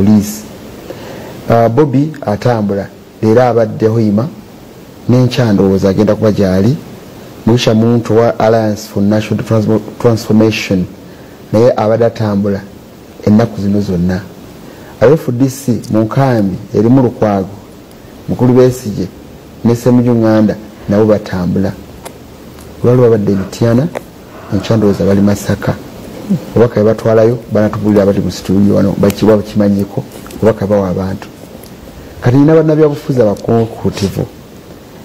police. Bobby atambula era abadde hoima n'enkyandowooza agenda kuba gyali Musha muntu wa Alliance for National Transformation naye abadde atambula ennaku zino zonna. FDC mu nkambi eri mu Lukwago Mukulu Besigye ne Enkungaana nabo batambula. Lwali babadde Mityana enkyandowooza bali Masaka. Obaka batwalayo banatubulira abati mu studio wano bakiwa bakimanyiko obaka bawa abantu. Kati nina byabufuza bakonkutivu.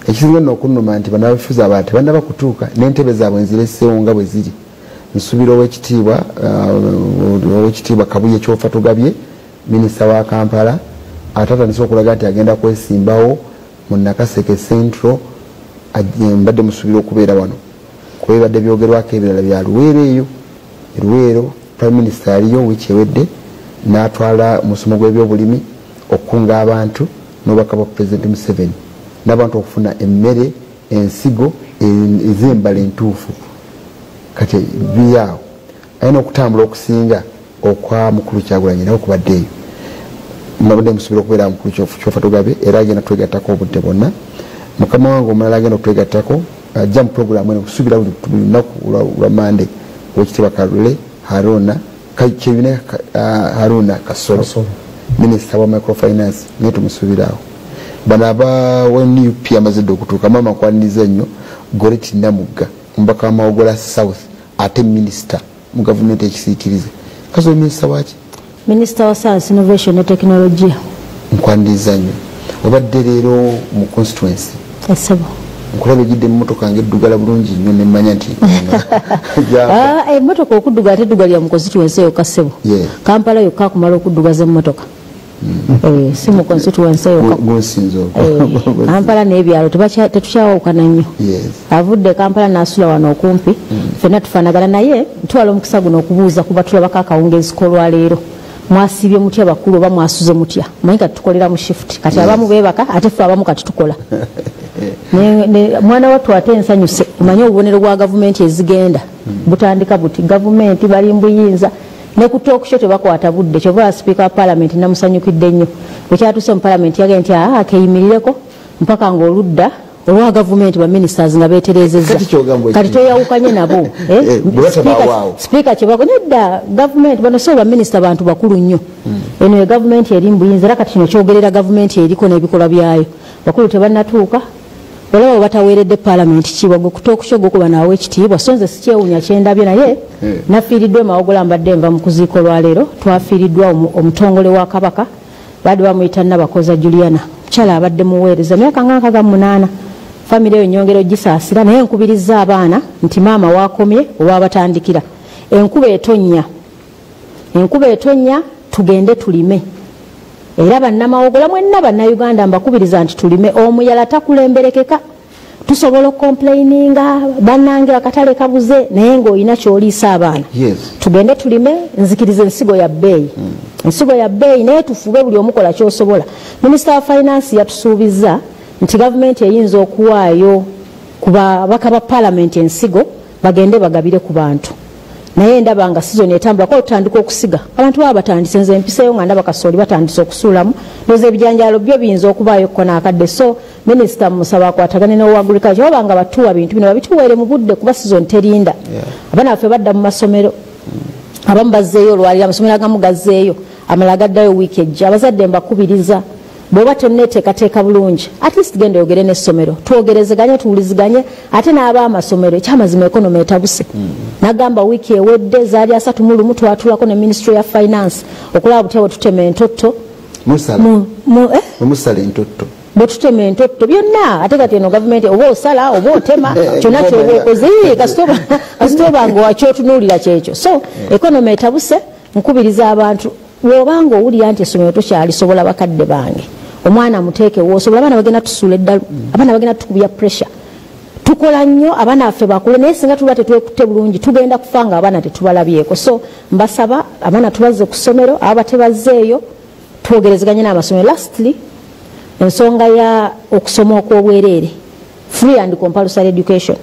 Ekisinga n'okunnuma nti banabifuza abantu banaba kutuuka n'entebe zaabwe nzireseewo nga bwe ziri. Nsubira ow'ekitiibwa Kabuye Kyofa tugabye minisita wa Kampala atatandise okulaga nti agenda kwesimbawo mu Nakaseke Central mbadde musubira okubeera wano. Kubadde byogerwako ebirala bya Luweero eyo. Luweero Prime Minister aliyo wiki ewedde n'atwala musomo gw'ebyobulimi okukunga abantu n'obubaka bwa President Museveni n'abantu okufuna emmere ensigo ez'embala entuufu. Kati biyaawo ayina okutambula okusinga okwa Mukulu Kyagulanyi nawe okubaddeeyo. Mbadde musubira okubeera Mukulu Kyofa Tugabe era agenda twegattako obudde bwonna. Mukama wange omulala agenda okutwegattako ajja mu programu eno okusuubira buli lunaku lwa Mande wekitiibwa Kalule Haruna Kasolo Minister wa Microfinance naye tumusuubiraawo. Bano abawa NUP amazidde okutuuka mama nkwaniriza nnyo Goreti Namugga omubaka wa Mawogola South ate Minister mu gavumenti ekisiikirize. Kasolo Minister waki? Minister wa Science, Innovation ne Technology. Nkwaniriza nnyo. Obadde leero mu constituency. Esebo. Nkulaba ejidde emmotoka ng'eddugala bulungi nnyo ne mmanya nti emmotoka okudduga teddugalira mu constituency eyo Kasebo. Kampala yokka akumala okuddugaza emmotoka. Si mu constituency eyo Kampala n'ebyalo tetukyawukana nnyo. Avudde Kampala n'asula wano okumpi ffenna tufaanagana naye ntwala omukisa guno okubuuza ku batulabako akawungeezi k'olwaleero. Mwasibye mutya bakulu oba mwasuze mutya? Manyi kati tukolera mu shift kati abamu beebaka ate ffe abamu kati tukola. Mwana wattu ate ensanyuse omanye obubonero bwa gavumenti ezigenda butandika buti gavumenti bali mbuyinza ne ku talk show tebakwata budde kyova speaker wa parliament namusanyukidde nnyo bwekyatuse mu parliament yagenda nti akeyimirireko mpaka ng'oludda olwa gavumenti ba ministers nga beeterezezza kati toyawukanye nabo speaker kyebako nedda gavumenti bano so ba minister bantu bakulu nnyo eno gavumenti eri mbuyinza era kati kino kyogerera gavumenti eriko n'ebikola byayo bakulu tebannatuuka olaba bataweeredde parliament kiwa gwe kutokushogo kuba nawe ekitiibwa so nze sikyewunya kyendabye naye nafiiriddwa Mawogola mbadde nva mu kuziiko lwaleero twafiiriddwa omutongole wa Kabaka badde bamuyita Nabakoza Juliana kyala abadde muweereza myaka nga 8 famire eyo nyongero gisaasira naye nkubiriza abaana nti maama waakomye owabatandikira enkuba etonnya tugende tulime era bannamawogola mwenna bannayuganda mbakubiriza nti tulime omuyala takulemberekeka tusobola okomplaininga bannange akatale kabuze naye ng'olina ky'oliisa abaana tugende tulime nzikirize ensigo ya bbeeyi naye tufube buli omukola ky'osobola. Minisita wa Finance yatusuubizza nti gavumenti eyinza okuwaayo ku babaka ba palamenti ensigo bagende bagabire ku bantu naye ndaba nga sizoni etambula ko tutandika okusiga abantu baba batandise nze empiseyo nga ndaba Kasooli batandise okusuulamu noze ebijanjalo byo biyinza okubaayo kona akadde so minisita musaba akwatagane n'owa agriculture oba nga batuwa bintu bino babituweere mu budde kuba sizoni terinda abaana baffe badda mu masomero abamu bazzeeyo olwalira amasomero agamu gazzeeyo amala gaddayo wiiki ejja abazadde mbakubiriza bw'oba tonneeteekateeka bulungi at least genda oyogere n'essomero twogerezeganye tuwuliziganye ate n'ab'amasomero ekyamazima economy etabuse nagamba wiiki ewedde zaali 31 twatulako ne Ministry ya Finance okulaba butya bwe tutema entotto bwe tutema entotto byonna ate kati eno gavumenti oba osala oba otema kyonna kyoba okoze kasitoba ng'owakyotunuulira kyekyo so economy etabuse nkubiriza abantu bw'obanga owulira nti essomero tokyalisobola bakadde bange omwana muteeke woosobola abaana bagenda tusuula eddalu abaana bagenda tukubya pressure tukola nnyo abaana baffe bakule naye singa tuba tetwekutte bulungi tugenda kufa nga abaana tetubalabyeko so mbasaba abaana tubazze ku ssomero aba tebazzeeyo twogerezeganye n'amasomero lastly ensonga ya okusoma okw'obwereere free and compulsory education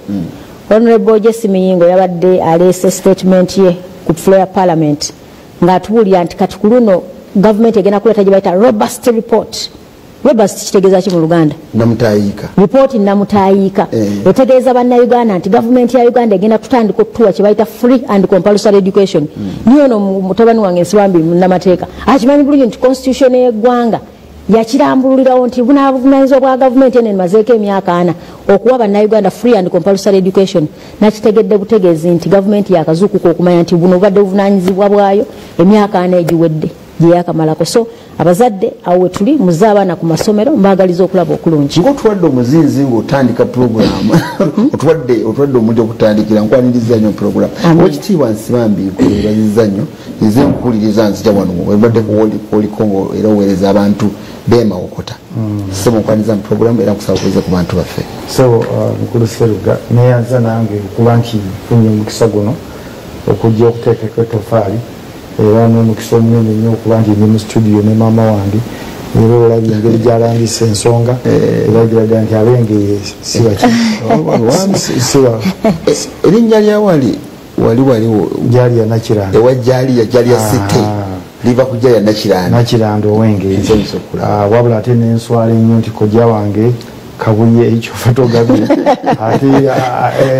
Honorable Jesse Miyingo yabadde aleese statement ye ku floor ya parliament ng'atubuulira nti kati ku luno government egenda kuleta gye bayita robust report. Robust kitegeeza ki mu Luganda? Namutayiika. Report namutayiika. Etegeeza bannayuganda nti government ya Uganda egenda kutandika okutuwa kye bayita free and compulsory education. Niyo no mutabani wange Nsibambi munnamateeka akimanyi bulungi nti constitution y'eggwanga yakirambululirawo nti bunavunaanyizibwa bwa gavumenti eno emazeeko emyaka 4 okuwa bannayuganda free and compulsory education. Nakitegedde butegeezi nti gavumenti yakazuukuka okumanya nti buno bubadde buvunaanyizibwa bwayo emyaka 4 egiwedde gye yakamalako. So abazadde awo we tuli muzze abaana ku masomero mbaagaliza okulaba okulungi. Ng'otuwadde omuzinzi ng'otandika puroguramu otuwadde omuntu okutandikira nkwaniriza nnyo puroguramu. Ekitiibwa Nsibambi nkuleerezza nnyo nze nkuwuliriza nzija wano webadde kuwoliko era oweereza abantu beemawokota. Sebo nkwaniriza mu puroguramu era nkusaba kuweza ku bantu baffe. So mukulu Seruga neeyanza nange okuba nti funye omukisa guno okujja okuteekako ettofaali era n'omukisa omunene nnyo okuba nti ndi mu studio ne maama wange era olabye engeri gy'alambisa ensonga era giraga nti abengeye erinnya lya waliwo gyali ya Nakiranda ewa gyali ya site liva ku gyali ya Nakiranda owengeye wabula ate n'enswala ennyo nti kojja wange kabuye ekyo fotogabi ate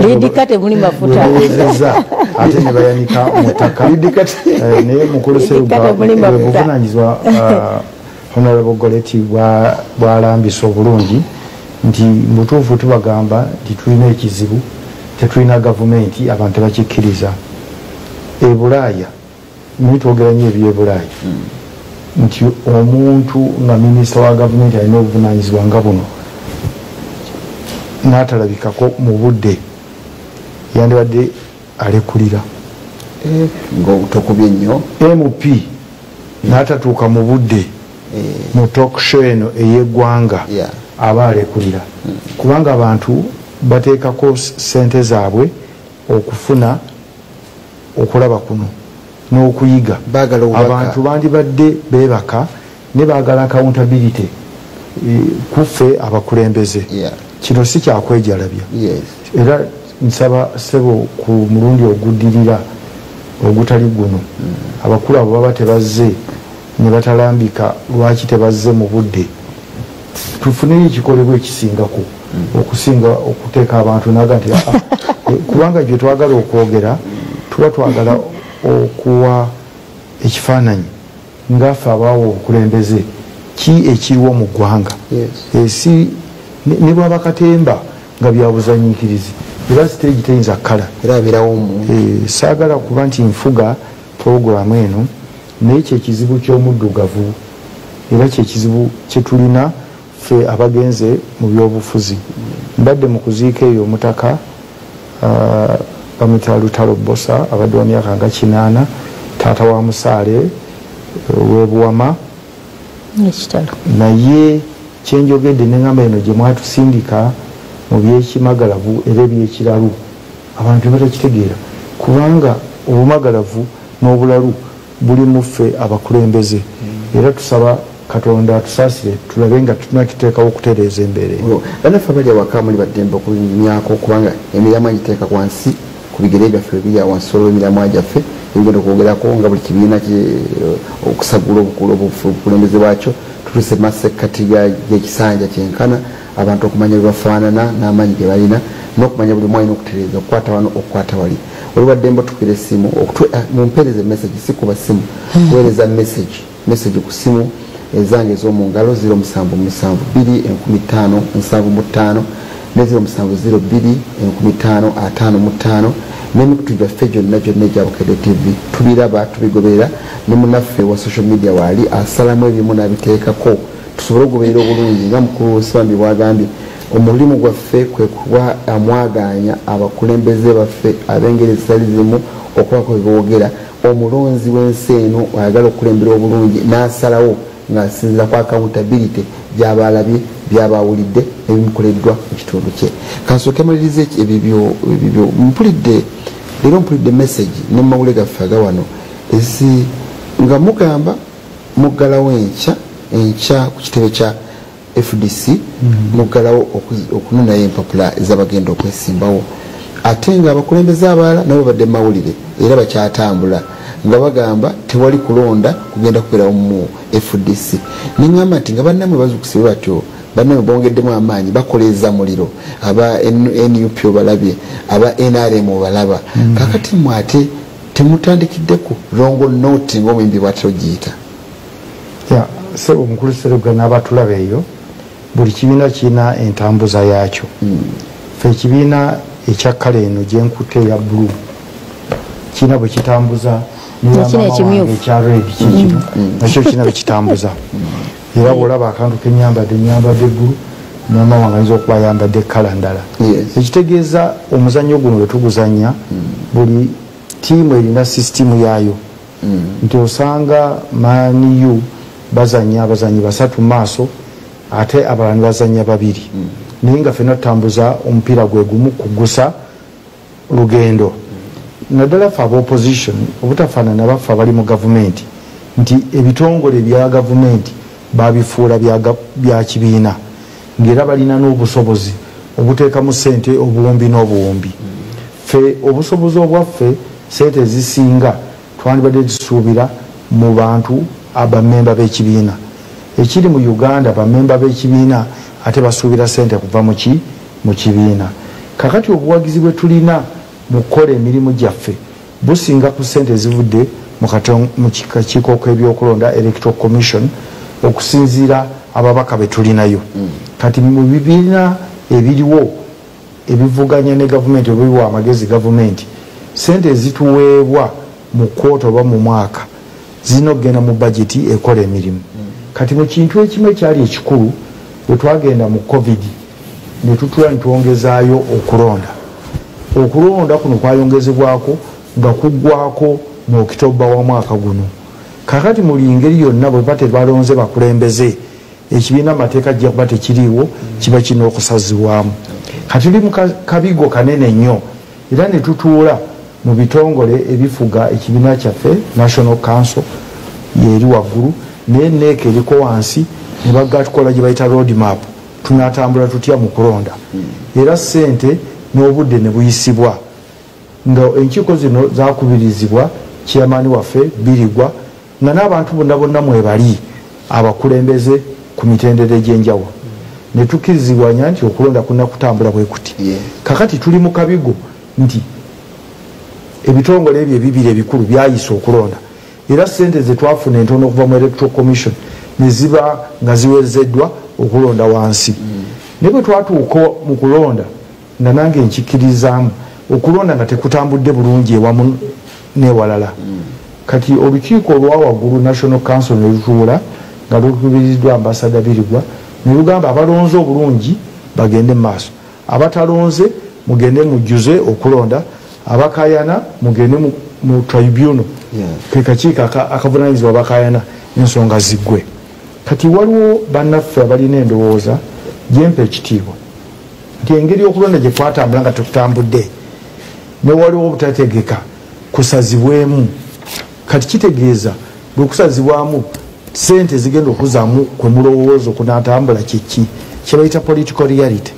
lidikate muli mafuta ate ne bayanika mutaka naye mukulu Seruga buvunanyizibwa Honorable Goleti bwalambisa obulungi nti mutuufu tubagamba nti tulina ekizibu tetulina gavumenti abantu bakikkiriza ebulaaya nitwogera nnyo ebyebulaaya nti omuntu nga minisita wa gavumenti alina obuvunanyizibwa nga buno n'atalabikako mu budde yandibadde alekulira ng'otokubye nnyo MP n'atatuuka mu budde mu talk show eno ey'eggwanga aba alekulira kubanga abantu bateekako sente zaabwe okufuna okulaba kuno n'okuyiga abantu bandibadde beebaka ne baagala accountability kuffe abakulembeze kino si kyakwejalabya era nsaba sebo ku mulundi oguddirira ogutali guno abakulu abo baba tebazze ne batalambika lwaki tebazze mu budde tufuneyo ekikolebwa ekisingako okusinga okuteeka abantu naga nti kubanga gye twagala okwogera tuba twagala okuwa ekifaananyi ngaffe abaawo obukulembeze ki ekiriwo mu ggwanga esi ne bwaba katemba nga byabuzanyiikirizi era siteegi teyinza kkala era abeerawo omuntu saagala kuba nti nfuga puroguramu eno naye kyekizibu ky'omuddugavu era kyekizibu kyetulina ffe abagenze mu byobufuzi mbadde mu kuziika eyo omutaka bamwita Lutalo Bosa abadde wa myaka nga 8 taata wa Musaale w'ebuwama naye kyenjogedde neŋŋamba eno gye mwatusindika mu byekimagalavu era ebyekiralu abantu batakitegeera kubanga obumagalavu n'obulalu buli muffe abakulembeze era tusaba Katonda tusaasire tulabe nga tunakiteekawo okutereeza embeera banaffe abali awaka muli baddembe okunyako kubanga emirimu agiteeka wansi ku bigere byaffe biri wansi olw'emirimu gyaffe ebigenda okwogerako nga buli kibiina okusagula obukulembeze bwakyo tutuse masekati gy'ekisanja kyenkana abantu okumanya byebafaanana n'amaanyi ge balina n'okumanya buli mwalina okutereeza okukwata wano okukwata wali olwaddembe otukira essimu mumpeereza message si kuba simu kuweereza message ku simu ezange ez'omungalo 07721575 ne 07021555 n'emikutu gyaffe gyonna egya Bukedde TV tubiraba tubigoberera ne munnaffe wa social media waali asalamu ebimu n'abiteekako tusobole okugoberera obulungi nga mukulu Nsibambi bwagambye omulimu gwaffe kwe kuba amwaganya abakulembeze baffe ab'engeri ezitali zimu okubako beboogera omulonzi w'ensi eno ayagala okukulembera obulungi n'asalawo ng'asinzira ku accountability gy'abalabye by'abawulidde ebimukoleddwa mu kitundu kye kansooke malirize ebyo leero mpulidde message ne mu mawule gaffe aga wano nga mugamba muggalawo enkya ku kitebe kya FDC muggalawo okunonayo empapula ez'abagenda okwesimbawo ate nga abakulembeze abalala nabo badde mawulire era bakyatambula nga bagamba tewali kulonda kugenda kubeerawo mu FDC. Ningamba nti nga bannamwe bazukusibwe batyo, bannamwe bongeddemu amaanyi bakoleza muliro, aba NUP obalabye, aba NRM obalaba. Kakati mmwe ate temutandikiddeku longo noti ng'omwimbi bw'atyo giyita. Sebo omukulu Serugga n'abatulaba eyo, buli kibiina kirina entambuza yaakyo. Ffe ekibiina ekya kala eno gyenkutte eya bbulu kirina bwe kitambuza ekya red kikino nakyo kirina bwe kitambuza. Era bw'olaba akantu kenyambadde bbulu maama wange ayinza okuba ayambadde kala ndala. Ekitegeeza omuzannyo guno bwe tuguzannya buli tiimu erina sisitimu yaayo. Nti osanga maniyu bazanya abazanyi basatu maaso ate abalani bazanya babiri. Naye nga ffenna tutambuza omupiira gwe gumu kugusa lugendo. Naddala ffe aba opposition obutafaanana baffe abali mu gavumenti nti ebitongole bya gavumenti babifuula bya kibiina ng'era balina n'obusobozi obuteekamu ssente obuwumbi n'obuwumbi. Ffe obusobozi obwaffe ssente ezisinga twandibadde tusuubira mu bantu abamemba b'ekibiina. Ekiri mu Uganda bamemba b'ekibiina ate basuubira ssente kuva mu kibiina. Kakati obuwagizi bwe tulina mu kukola emirimu gyaffe businga ku ssente ezivudde mu kakiiko k'ebyokulonda Electoral Commission okusinziira ababaka be tulinayo. Kati mu bibiina ebiriwo ebivuganya ne gavumenti obiwa amagezi gavumenti, ssente ezituweebwa mu kwota oba mu mwaka zirina okugenda mu bajeti ekola emirimu. Kati mu kintu ekimu ekyali ekikulu bwe twagenda mu COVID ne tutula ne twongezaayo okulonda. Okulonda kuno kwayongezebwako nga kuggwako mu Okitoba wa mwaka guno. Kakati muli ngeri yonna bwe bate balonze bakulembeze ekibiina amateeka ajja kuba tekiriiwo kiba kirina okusazibwamu. Kati tuli mu kabigo kanene nnyo era ne tutuula mu bitongole ebifuga ekibiina kyaffe National Council yeri waggulu naye neeka eriko wansi ne bagatukola gye bayita road map tunatambula tutya mu kulonda. Era ssente n'obudde ne buyisibwa nga enkiiko zino zakubirizibwa chairman waffe Birigwa nga n'abantu bonna mwebali abakulembeze ku mitendera egy'enjawulo ne tukkirizibwanya nti okulonda kuna kutambula bwe kuti. Kakati tuli mu kabigo nti ebitongole ebyo ebibiri ebikulu byayisa okulonda era ssente ze twafuna entono okuva mu Electoral Commission ne ziba nga ziwezeddwa okulonda wansi. Naye bwe twatuuka mu kulonda nga nange nkikirizaamu okulonda nga tekutambudde bulungi ewamu n'ewalala. Kati olukiiko olwa waggulu National Council ne lutuula nga lukubiriziddwa ambasada Birigwa ne lugamba abalonze obulungi bagende mu maaso, abatalonze mugende mujjuze okulonda, abakayana mugende mu tribunal ke kakiiko akavunaanyizibwa abakayana ensonga ziggwe. Kati waliwo bannaffe abalina endowooza gyempa ekitiibwa nti engeri y'okulonda gye twatambula nga tetutambudde ne waliwo obutategeka kusazibwemu. Kati kitegeeza bwe kusazibwamu ssente zigenda okuzaamu kwe mulowooza okunatambula kiki kye bayita political reality.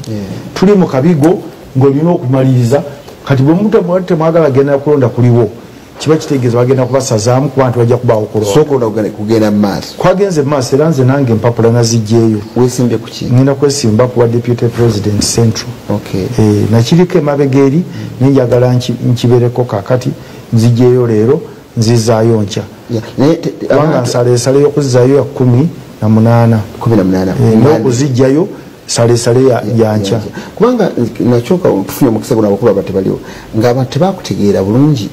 Tuli mu kabigo ng'olina okumaliriza. Kati bwe muntu temwagala genda kulonda kuliwo kiba kitegeeza bagenda kubasazaamu kuba nti bajja kubaawo kulonda kugenda mu maaso. Kwagenze mu maaso era nze nange empapula nazijjeeyo. Weesimbye ku ki? Ngenda kwesimba ku wa Deputy President Central. Nakiriko emabega eri naye njagala nkibereko kakati nzijjeeyo leero nzizaayo nkya. Kubanga nsaleesale y'okuzizaayo ya 18 n'okuzijjayo saleesale ya nkya. Kubanga nakyoka tufuna omukisa guno abakulu abate baliwo ng'abantu tebakutegeera bulungi.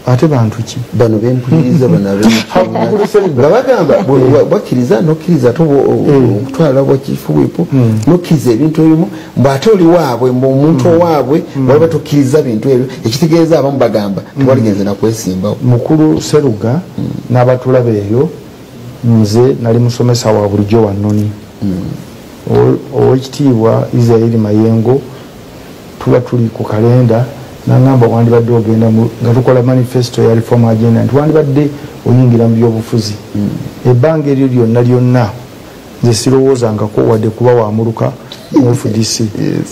Ate bantu ki bano bempuliriza nga bagamba bakkiriza nokkiriza ate okutwala bwakifuwipu nokkiriza ebintu ebimu mbu ate oli waabwe mbu omuntu owaabwe waliba tokkiriza bintu ebyo ekitegeeza abamu bagamba tewaligenze nakwesimbawo. Mukulu Serugga n'abatulaba eyo nze nali musomesa wa bulijjo wa Nnoni. Owekitiibwa Israel Mayengo tuba tuli ku kalenda nangamba wandibadde ogenda nga tukola manifesto ya reform agenda nti wandibadde oyingira mu byobufuzi. Ebbanga eryo lyonna nze sirowoozangako wadde kuba wamuluka mu FDC.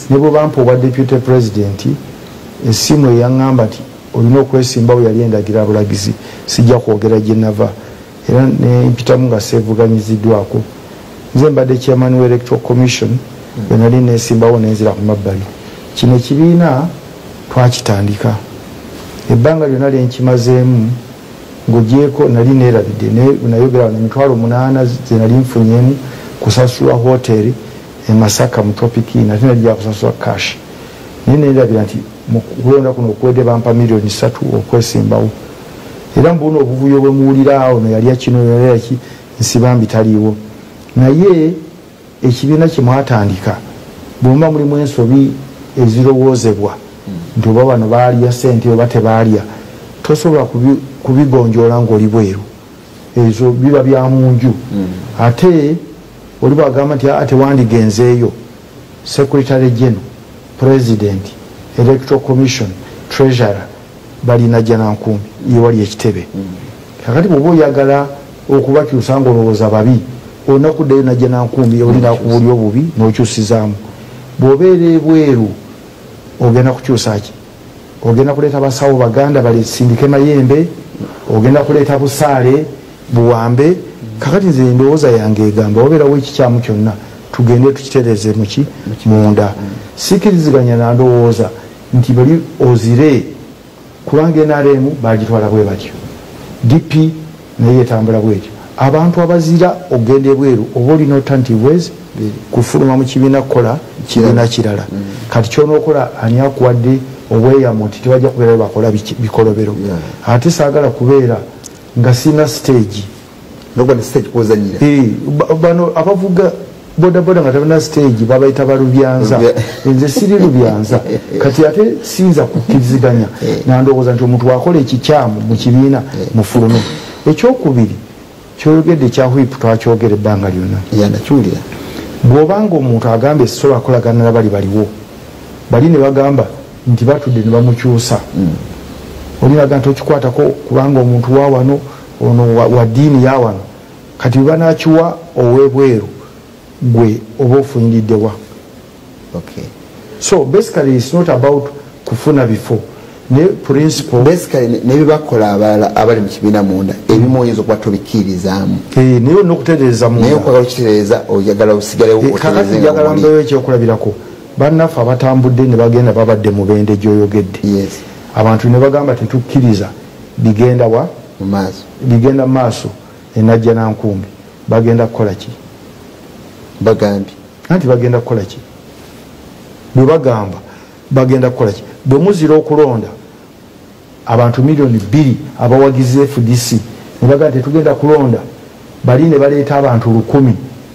Ne bwe bampa obwa Deputy President essimu eyaŋŋamba nti olina okwesimbawo yali endagira bulagizi sijja kwogera gye nava era nempitamu nga seevuganyiziddwako nze mbadde chairman wa electoral commission bwe nali nesimbawo nenzira ku mabbali kino ekibiina twakitandika ebbanga lyonna lyenkimazeemu ng'ogyeko nali neerabidde nayogera wano emitwalo 8 ze nali nfunyemu kusasula hoteri e Masaka mu Tropic Inn ate nali jakusasula cash naye neerabira nti mu kulonda kuno okuwedde bampa $3 million okwesimbawo era mbuno obuvuyo bwe muwulira ono yali akino yaki nsibambi taliiwo naye ekibiina kye mwatandika bwomba mulimu ensobi ezirowoozebwa nti oba bano baalya ssente oba tebaalya tosobola kubigonjoola ng'oli bweru ezo biba bya munju ate oli bwagamba nti tewandigenzeeyo secretary general president electoral commission treasurer balina janankumbi yewali ekitebe kakati bwoba oyagala okubakyusa ng'olowooza babi olina kuddayo na janankumbi olina kubuli obubi n'okyusizaamu bw'obeera ebweru ogenda kukyusa ki ogenda kuleeta basawo baganda balesindike mayembe ogenda kuleeta busaale buwambe kakati nze endowooza yange egamba obeerawo ekikyamu kyonna tugende tukitereeze muki munda sikiriziganya nandowooza nti bali ozire kubanga NRM bagitwala bwe batyo DP naye etambula bwetyo abantu abazira ogenda ebweru oba olina alternative kufuluma mu kibiina kukola kibiina kirala kati kyonookola ani akuwadde obweyamo nti tebajja kubeera bakola bikolobero ate saagala kubeera nga sina stage bano abavuga bodaboda nga tabana stage babayita balubyanza nze siri lubyanza kati ate sinza kukkiriziganya nandowooza nti omuntu wakola ekikyamu mu kibiina mufulume ekyokubiri kyoyogedde ekya whip twakyogera ebbanga lyonna bw'obanga omuntu agamba esisobola kolagana bali baliwo bali ne bagamba nti batudde ne bamukyusa olinaga nti okikwatako kubanga omuntu wawano ono wa ddiini yawano kati bwe banakiwa owebweru gwe oba ofunyiriddewa so basically it's not about kufuna bifo ne principle basically nebibakola abalala abali mu kibiina munda ebimu oyinza okuba tobikkiririzaamu naye olina okutereeza munda naye okwagala okitereeza oyagala osigalewo kakati njagala mbeewo ekyokulabirako bannaffe abatambudde ne bagenda babadde mu bende gy'oyogedde abantu ne bagamba tetukkiriza bigenda wa bigenda mu maaso enajja nankumbi bagenda kukola ki bagambye anti bagenda kukola ki bwe bagamba bagenda kukola ki bwe muzira okulonda abantu 2 million abawagizi FDC ne bagamba tetugenda kulonda bali ne baleeta abantu 1,000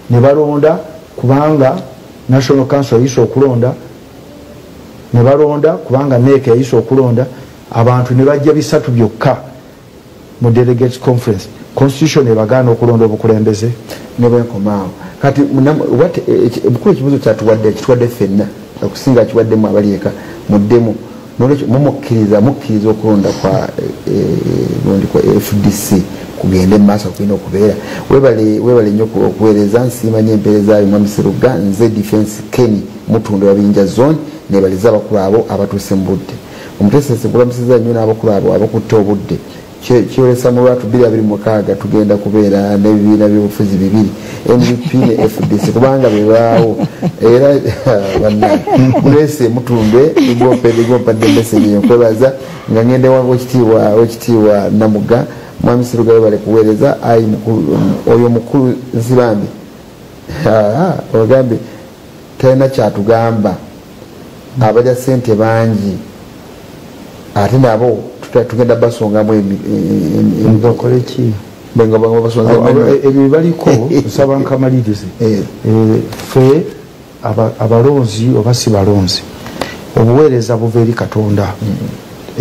ne balonda kubanga National Council yayise okulonda ne balonda kubanga NEC yayise okulonda abantu ne bajja 3 byokka mu delegates conference constitution ebagaana okulonda obukulembeze ne bwenkomaawo kati bukulu ekibuzo kyatuwadde ffenna okusinga kiwaddemu abali eka muddemu nolwekyo mukkiriza okulonda kwa FDC kugenda emaaso kulina okubeera webale nnyo okuweereza nsiimanya empeereza ayo mwami Seruga nze defense Keni mutundu wa Binja zone nebaliza abakulu abo abatuuse mu budde omutesese gulamusiza nnyo n'abakulu abo abakutte obudde kyolesa mu lwatu 2026 tugenda kubeera n'ebibiina by'obufuzi 2 NUP ne FDC kubanga bebaawo era mulese mutunde ligompadde message enkwebaza nga ngende wangu ekitiibwa Namuga mwami Seruga webale kuweereza oyo mukulu Nzibambi ogambe talina kyatugamba abalya ssente bangi ate nabo tugenda basongamu ebibakoleki ebyo baliko tusaba nkamalirize fe abalonzi oba si balonzi obuweereza buva eri Katonda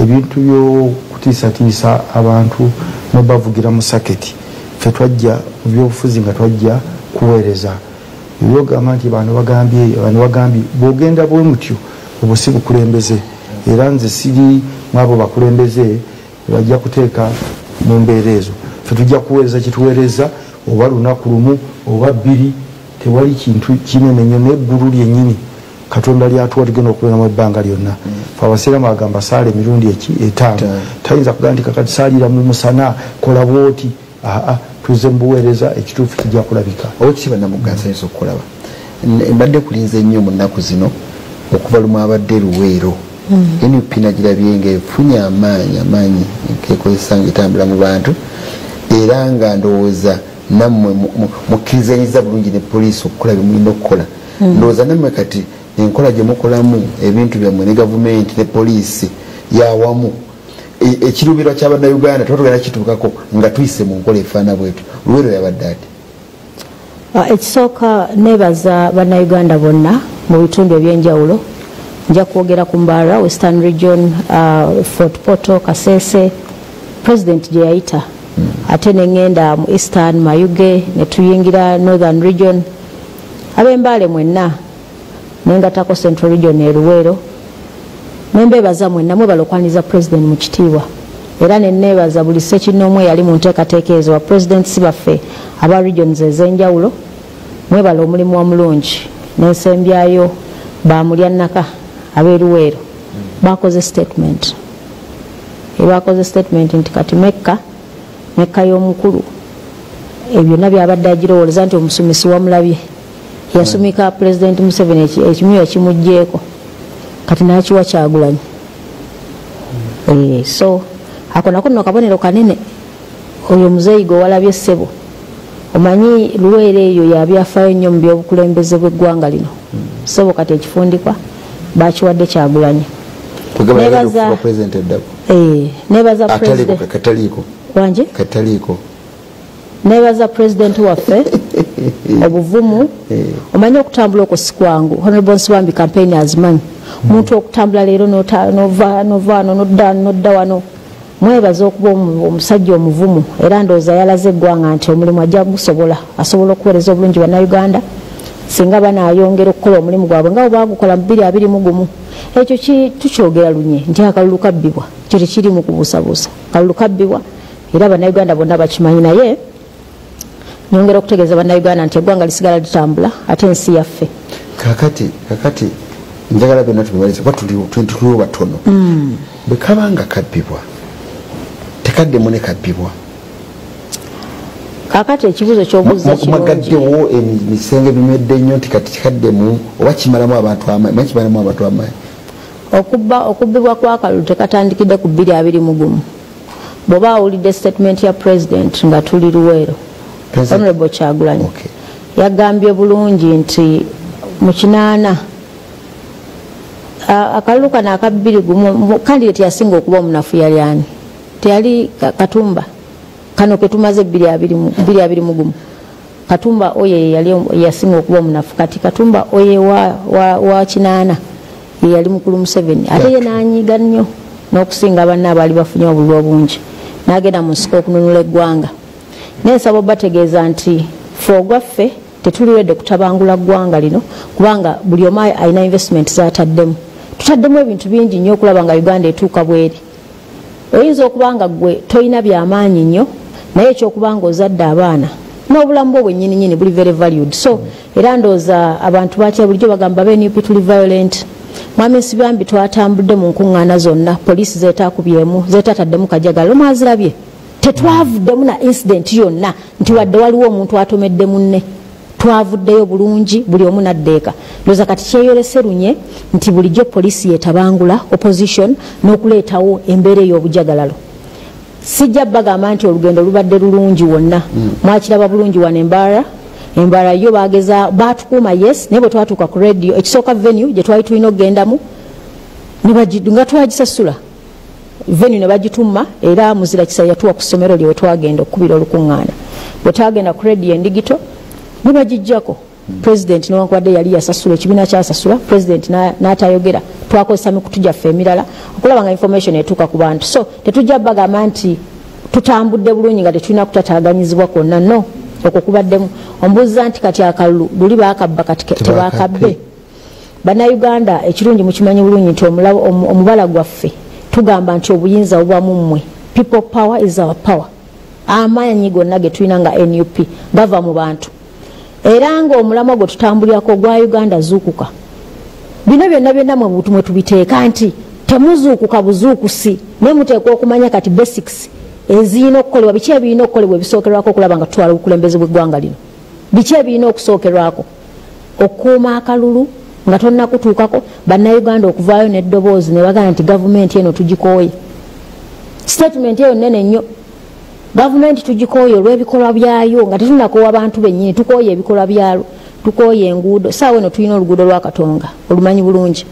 ebintu byokutiisatiisa abantu nobavugira mu saketi fe twajja mu byobufuzi nga twajja kuweereza ebyogamba nti bano bagambye bwogenda bwe mutyo obwo si bukulembeze era nze siri mwabo bakulembeze bajja kuteeka mu mbeera ezo fe tujja kuweereza kituweereza oba lunaku lumu oba 2 tewali kintu kinene nnyo n'eggulu lyennyini Katonda lyatuwa tugenda okubeera mu ebbanga lyonna abasiramu agamba saala emirundi 5 tayinza kugamba nti kakati saalira mu musana kola bwoti tuze mbuweereza ekituufu kijja kulabika okiba namugasa ayinza okukolaba mbadde kulinze nnyo mu nnaku zino okuva lumu abadde Luweero NUP nagirabye ng'efunye amaanyi kekozesa ngaetambula mu bantu era nga ndowooza nammwe mukkirizanyiza bulungi ne poliisi okukola bye mulina okukola ndowooza nammwe kati enkola gye mukolamu ebintu byammwe ne gavumenti ne poliisi yawamu ekirubirwa ky'Abannayuganda totugenda kituukako nga tuyise mu nkola efaana bwetu Luweero yabadde ati ekisooka neebaza Bannayuganda bonna mu bitundu ebyenjawulo nja kwogera ku Mbarara Western Region Fort Portal Kasese President gye yayita ate neŋŋenda mu Eastern Mayuge ne tuyingira Northern Region ab'Embale mwenna nengatako Central Region e Luweero nembeebaza mwenna mwebalokwaniza President mu kitiibwa era neneebaza buli ssekinnoomu eyali mu nteekateeka ezo wa presidents baffe aba regions ez'enjawulo mwebala omulimu omulungi n'ensembyayo bamulyannaka ab'e Luweero bakoze statement nti kati mekka y'omukulu ebyo byonna byabadde agirowooleza nti omusumisi wamulabye yasumika President Museveni ekimyu ekimugjeeko kati nakiwa Kyagulanyi so ako nako nno kabonero kanene oyo muzeeyigo walabye ssebo omanyi Luweero eyo yabyafaayo nnyo mu byobukulembeze bw'eggwanga lino ssebo kati ekifundikwa bakiwadde Kyagulanyi neebaza President waffe obuvumu omanyi okutambula okwo si kwangu Honorable Nsibambi campaign azimanyi omuntu okutambula leero novaano nodda wano mwebaza okuba omusajja omuvumu era ndowooza yalaze eggwanga nti omulimu ajja gusobola asobola okuweereza obulungi Bannayuganda singa banaayongera okukola omulimu gwabwe nga bwebagukola mu 2021 ekyo tukyogera lunye nti akalulu kabbibwa ekyo tekiri mu kubuusabuusa akalulu kabbibwa era Bannayuganda bonna bakimanyi naye nyongera okutegeeza Bannayuganda nti eggwanga lisigala litambula ate ensi yaffe kakati njagala byonna tubibalize kuba tuliwo batono bwe kabanga kabbibwa tekaddemu ne kabbibwa kakati ekibuuzo ky'obuuza magaddewo emisenge bimedde nnyo nti kati kikaddemu oba kimalamu abantu amaanyi okubbibwa kw'akalulu tekatandikidde ku 2021 bw'oba awulidde statement ya President nga tuli Luweero Honorable Kyagulanyi yagambye bulungi nti mu 8 akalulu kano aka 2021 kandidate yasinga okuba omunafu yali ani teyali Katumba kano ketumaze 2021 Katumba oye yali yasinga okuba omunafu kati Katumba oye wa 8 yali mukulu Museveni ate ye nanyiga nnyo n'okusinga banna abaali bafunye obululu obungi n'agenda mu nsiko okununula eggwanga n'ensaba bategeeza nti ogwaffe tetuliredde kutabangula ggwanga lino kubanga buli omu alina investment zataddemu tutaddemu ebintu bingi nnyo okulaba nga Uganda etuuka bweri oyinza okuba nga gwe toyina byamaanyi nnyo naye ekyokuba nga ozadde abaana n'obulamu bwo bwennyininyini buli very valued so era ndowooza abantu batya bulijjo bagamba NUP tuli violent Mwami Nsibambi twatambudde mu nkungaana zonna poliisi zeetakubyemu zeetataddemu kajagalo mwazirabye tetwavuddemu na incident yonna nti wadde waliwo omuntu atomedde munne twavuddeyo bulungi buli omu naddeeka ndowooza kati kyeyolese lunye nti bulijjo poliisi yetabangula opposition n'okuleetawo embeera ey'obujagalalo sijja bagamba nti olugendo lubadde lulungi wonna mwakiraba bulungi wano Embarara yo bageza batukuuma yes naye bwe twatuuka ku radio ekisooka venue gye twali tulina okugendamu nga twagisasula venue ne bagituma era muzira kisa yatuwa ku ssomero lye we twagenda okukubira olukuŋŋaana bwe twagenda ku radio endigito ne bagijjako President newankubadde yali yasasula ekibiina kyasasula President n'atayogera twakozesa mikutu gyaffe emirala okulaba nga information etuuka ku bantu so tetujja bagamba nti tutambudde bulungi nga tetulina kutataaganyizibwa kwonna no okwo kubaddemu ombuuza nti kati akalulu luli baakabba kati tebakabbe Bannayuganda ekirungi mukimanyi bulungi nti omubala gwaffe tugamba nti obuyinza obwa mummwe people power is our power amaanyi gonna ge tulina nga NUP gava mu bantu era nga omulamwa gwe tutambulirako gwa Uganda zuukuka bino byonna mwe tubiteeka nti temuzuukuka buzuukusi naye muteekwa okumanya kati basics ezirina okukolebwa biki ebirina okukolebwa ebisookerwako okulaba nga tutwala obukulembeze bw'eggwanga lino biki ebirina okusookerwako okukuuma akalulu nga tonnakutuukako bannayuganda okuvaayo n'eddoboozi ne bagamba nti gavumenti eno tugikooye statement eyo nnene nnyo gavumenti tugikooye olw'ebikolwa byayo nga tetunakoowa bantu bennyini tukooye ebikolwa byalo tukooye enguudo saawa eno tulina oluguudo lwa katonga olumanyi bulungi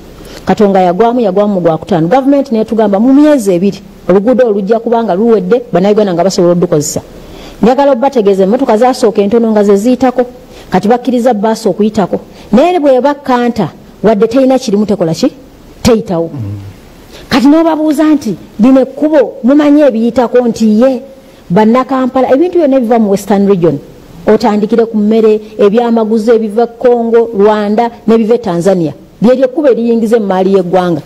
katonga yagwamu mu gwakutaano gavumenti netugamba mu myezi 2 oluguudo olujja kubanga luwedde bannayuganda nga basobola oddukozesa njagala obategeeza emmotoka zasooka entono nga zeziyitako kati bakkiriza baasi okuyitako naye bwe bakkanta wadde terina kirimu tekola ki teyitawo kati n'obabuuza nti bino ekkubo mumanyi ebiyitako nti ye bannakampala ebintu byonna ebiva mu western region otandikire ku mmere ebyamaguzi ebiva Congo Rwanda n'ebiva e Tanzania lyeryo ekkubo eriyingiza emaali y'eggwanga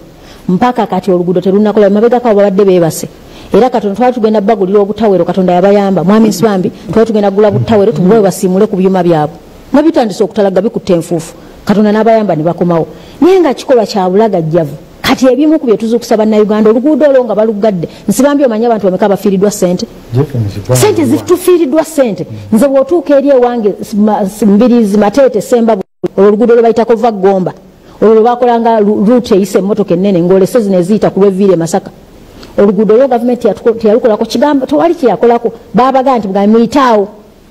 mpaka kati oluguudo terunakola mabega kawo babadde beebase era katono twali tugenda bagulira obutawero katonda yabayamba mwami Nsibambi twali tugenda gula butawero tumuwe basiimule ku byuma byabwe nga bitandise okutalaga bikutte enfuufu katonda n'abayamba ne bakomawo naye nga kikolwa kya bulagajjavu kati ebimu ku bye tuzuukusa bannayuganda oluguudo olwo nga baluggadde Nsibambi omanyi abantu bameka bafiiriddwa ssente sente zitufiiriddwa ssente nze bw'otuuka eri ewange Mbirizi Mateete Semba olwo oluguudo lwe bayitako va Gomba olwo bakolanga ruute eyisa emmotoka ennene ng'olese zino eziyita ku lw'evviire Masaka oluguudo olwo gavumenti teyalukolako kigambo tewali kyeyakolako babaga nti mugambe muyitaawo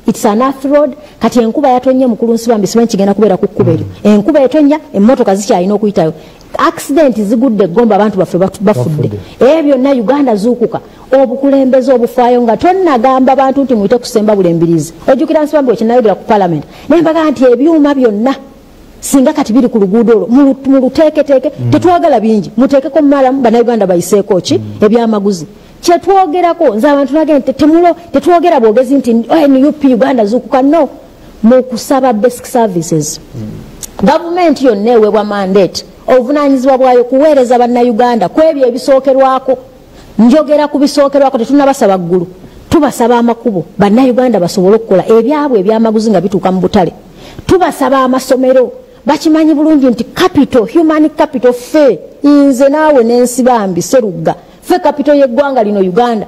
it's an earth road kati enkuba yatonye mukulu Nsibambi simanyi kigenda kubeera ku kkuba eryo enkuba etonya emmotoka zikyalina okuyitayo accident zigudde Gomba abantu baffe bafudde ebyo byonna Uganda zuukuka obukulembeze obufaayo nga tonnagamba bantu nti muyite kusemba bulembirizi ojjukira Nsibambi wekinayogera ku parliament naye mbaga nti ebyuma byonna singa kati biri ku luguudo olwo muluteeketeeke tetwagala bingi muteekeko mumalamu bannayuganda bayiseeko ki ebyamaguzi kyetwogerako nze abantu nagenda tetwogera bwogezi nti NUP Uganda zuukuka no mu kusaba basic services gavumenti yonna eweebwa mandate obuvunaanyizibwa bwayo kuweereza bannayuganda ku ebyo ebisookerwako njogera ku bisookerwako tetunabasaba ggulu tubasaba amakubo bannayuganda basobole okukola ebyabwe ebyamaguzi nga bituuka mu butale tubasaba amasomero bakimanyi bulungi nti capital human capital ffe nze naawe n'Ensibambi Serugga ffe capital y'eggwanga lino Uganda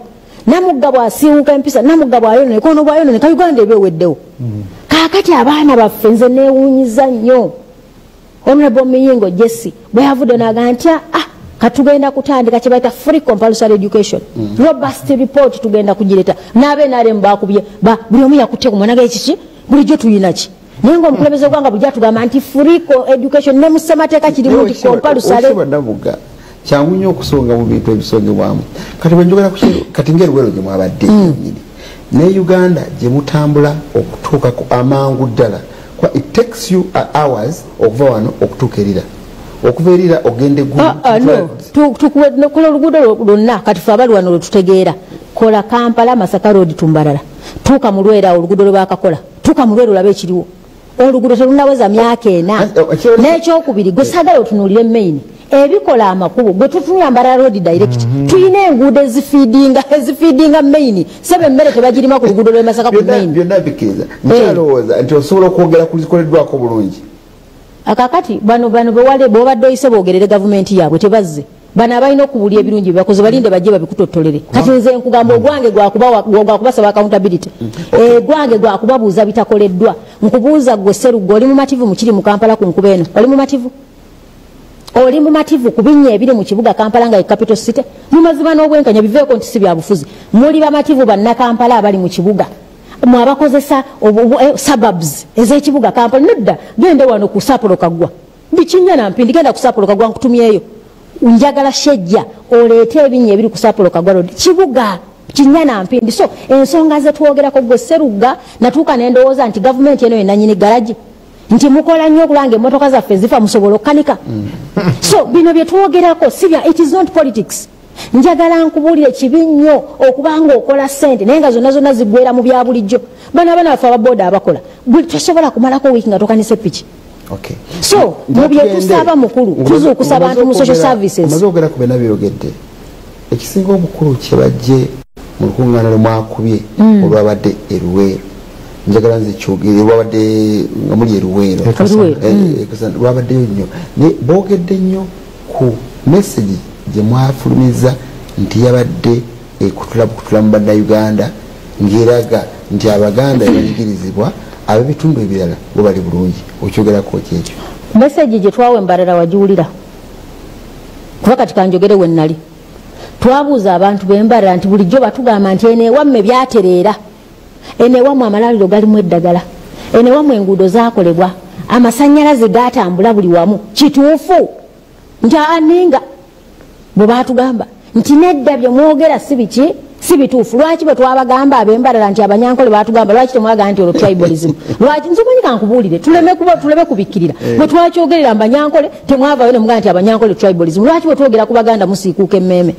namugga bw'asiiwuka empisa namugga bw'ayonone kono bw'ayonone ka Uganda ebyoweddewo kaakati abaana baffe nze neewuunyiza nnyo Honorable Miyingo Jesse bwe yavudde n'agamba nti katugenda kutandika kye bayita free compulsory education robust report tugenda kugireta n'abeNRM baakubye buli omu yakutte ku mwana g'ekiki bulijjo tuyina ki naye ng'omukulembeze gwanga bulijjo atugamba nti free education ne mu ssemateeka kirimu nti compulsory kyangu nnyo okusonga mu bintu ebisongebwamu kati bwenjogera kati ng'eruwero gye mwabadde nyini ne Uganda gye mutambula okutuuka ku amangu ddala it takes you hours okuva wano okutuuka erira okuva erira ogende kola oluguudo lwonna kati fe abali wano lwetutegeera kola Kampala Masaka Road Tumbalala tuuka mu Lwera oluguudo lwe bakakola tuuka mu Lwera olabe ekiriwo oluguudo terunaweza myaka 4 n'ekyokubiri gwe saagala otunuulire main ebikola amakubo gwe tutuyambala road direct tuyina enguudo ezifiidinga main sebe emmere tebagirima ku luguudo lw'e Masaka ku main byonna bikiriza nkyalowooza nti osobola okwogera ku zikoleddwako bulungi akakati bano bw'obadde oyise boogerere gavumenti yaabwe tebazze bano abalina okubulya ebirungi byebakoze balinde bajje babikutottolere kati nze nkugamba ogwange gwakubasaba accountability gwange gwakubabuuza bitakoleddwa nkubuuza gwe Serugga oli mumativu mukiri mu Kampala ku nkuba eno oli mumativu ku binnya ebiri mu kibuga Kampala nga capital city mumaziba n'obwenkanya biveeko nti si bya bufuzi muli bamativu bannakampala abali mu kibuga mwabakozesa suburbs ez'ekibuga Kampala nedda gende wano ku Sapolo Kagwa bikinya nampindi genda ku Sapolo Kagwa nkutumyeyo njagala shejja oleete ebinnya ebiri ku Sapolo Kagwa road kibuga kinya nampindi so ensonga ze twogerako gwe Serugga natuuka n'endowooza nti gavumenti eno yenanyini garaji nti mukola nnyo okulanga emmotoka zaffe zifa musobola okukanika so bino bye twogerako sibya it is not politics njagala nkubuulire kibi nnyo okubanga okola ssente naye nga zonna ziggwera mu bya bulijjo abaana baffe ababooda abakola tosobola kumalako wiiki nga tokanisa epiki so mu bye tusaba mukulu tuzuukusa abantu mu social services omaze okugera ku byonna byogedde ekisinga omukulu kye bajje mu lukungaana lwe mwakubye olwabadde eruweero njagala nze kyogere lwabadde nga muli eruweero lwabaddeyo nnyo boogedde nnyo ku message gye mwafulumiza nti yabadde kutula mu bannayuganda ng'eraga nti abaganda ebanyigirizibwa ab'ebitundu ebirala bo bali bulungi okyogerako kyekyo meseji gye twawa embalala wagiwulira kuba kati kanjogere we nnali twabuuza abantu b'embalala nti bulijjo batugamba nti eneewamme byatereera eneewammwe amalwaliro galimu eddagala eneewammwe enguudo zaakolebwa amasannyalaze gaatambula buli wamu kituufu nti aninga bwe baatugamba nti nedda bye mwogera si bituufu lwaki bwe twabagamba ab'embalala nti abanyankole baatugamba lwaki temwagamba nti olwo tribalism lwaki nsomanyi kankubuulire tuleme kubikkirira bwe twakyogerera mbanyankole temwavayo ne mugamba nti abanyankole tribalism lwaki bwe twogera ku baganda musiikuuka emmeeme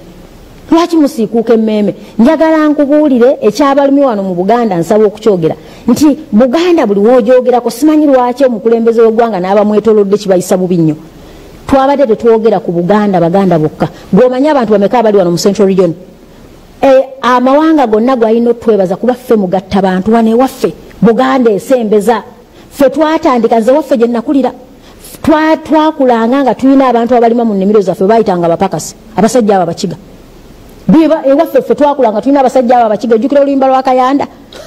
lwaki musiikuuka emmeeme njagala nkubuulire ekyabalumi wano mu Buganda nsaba okukyogera nti Buganda buli woojogerako simanyi lwaki omukulembeze w'eggwanga n'abamwetolodde kibayisa bubi nnyo twabadde tetwogera ku baganda bokka gwomanyi abantu bameka abali wano mu Central Region amawanga gonna gwalina otwebaza kuba ffe mugatta bantu wane waffe Buganda esembeza ffe twatandika nze waffe gye nakulira twakulanga nga tulina abantu abalima mu nnimiro zaffe bayitanga abapakasi abasajja abo abakiga biba ewaffe ffe twakulanga tulina abasajja abo abakiga ojjukira oluyimba lwa Kayanda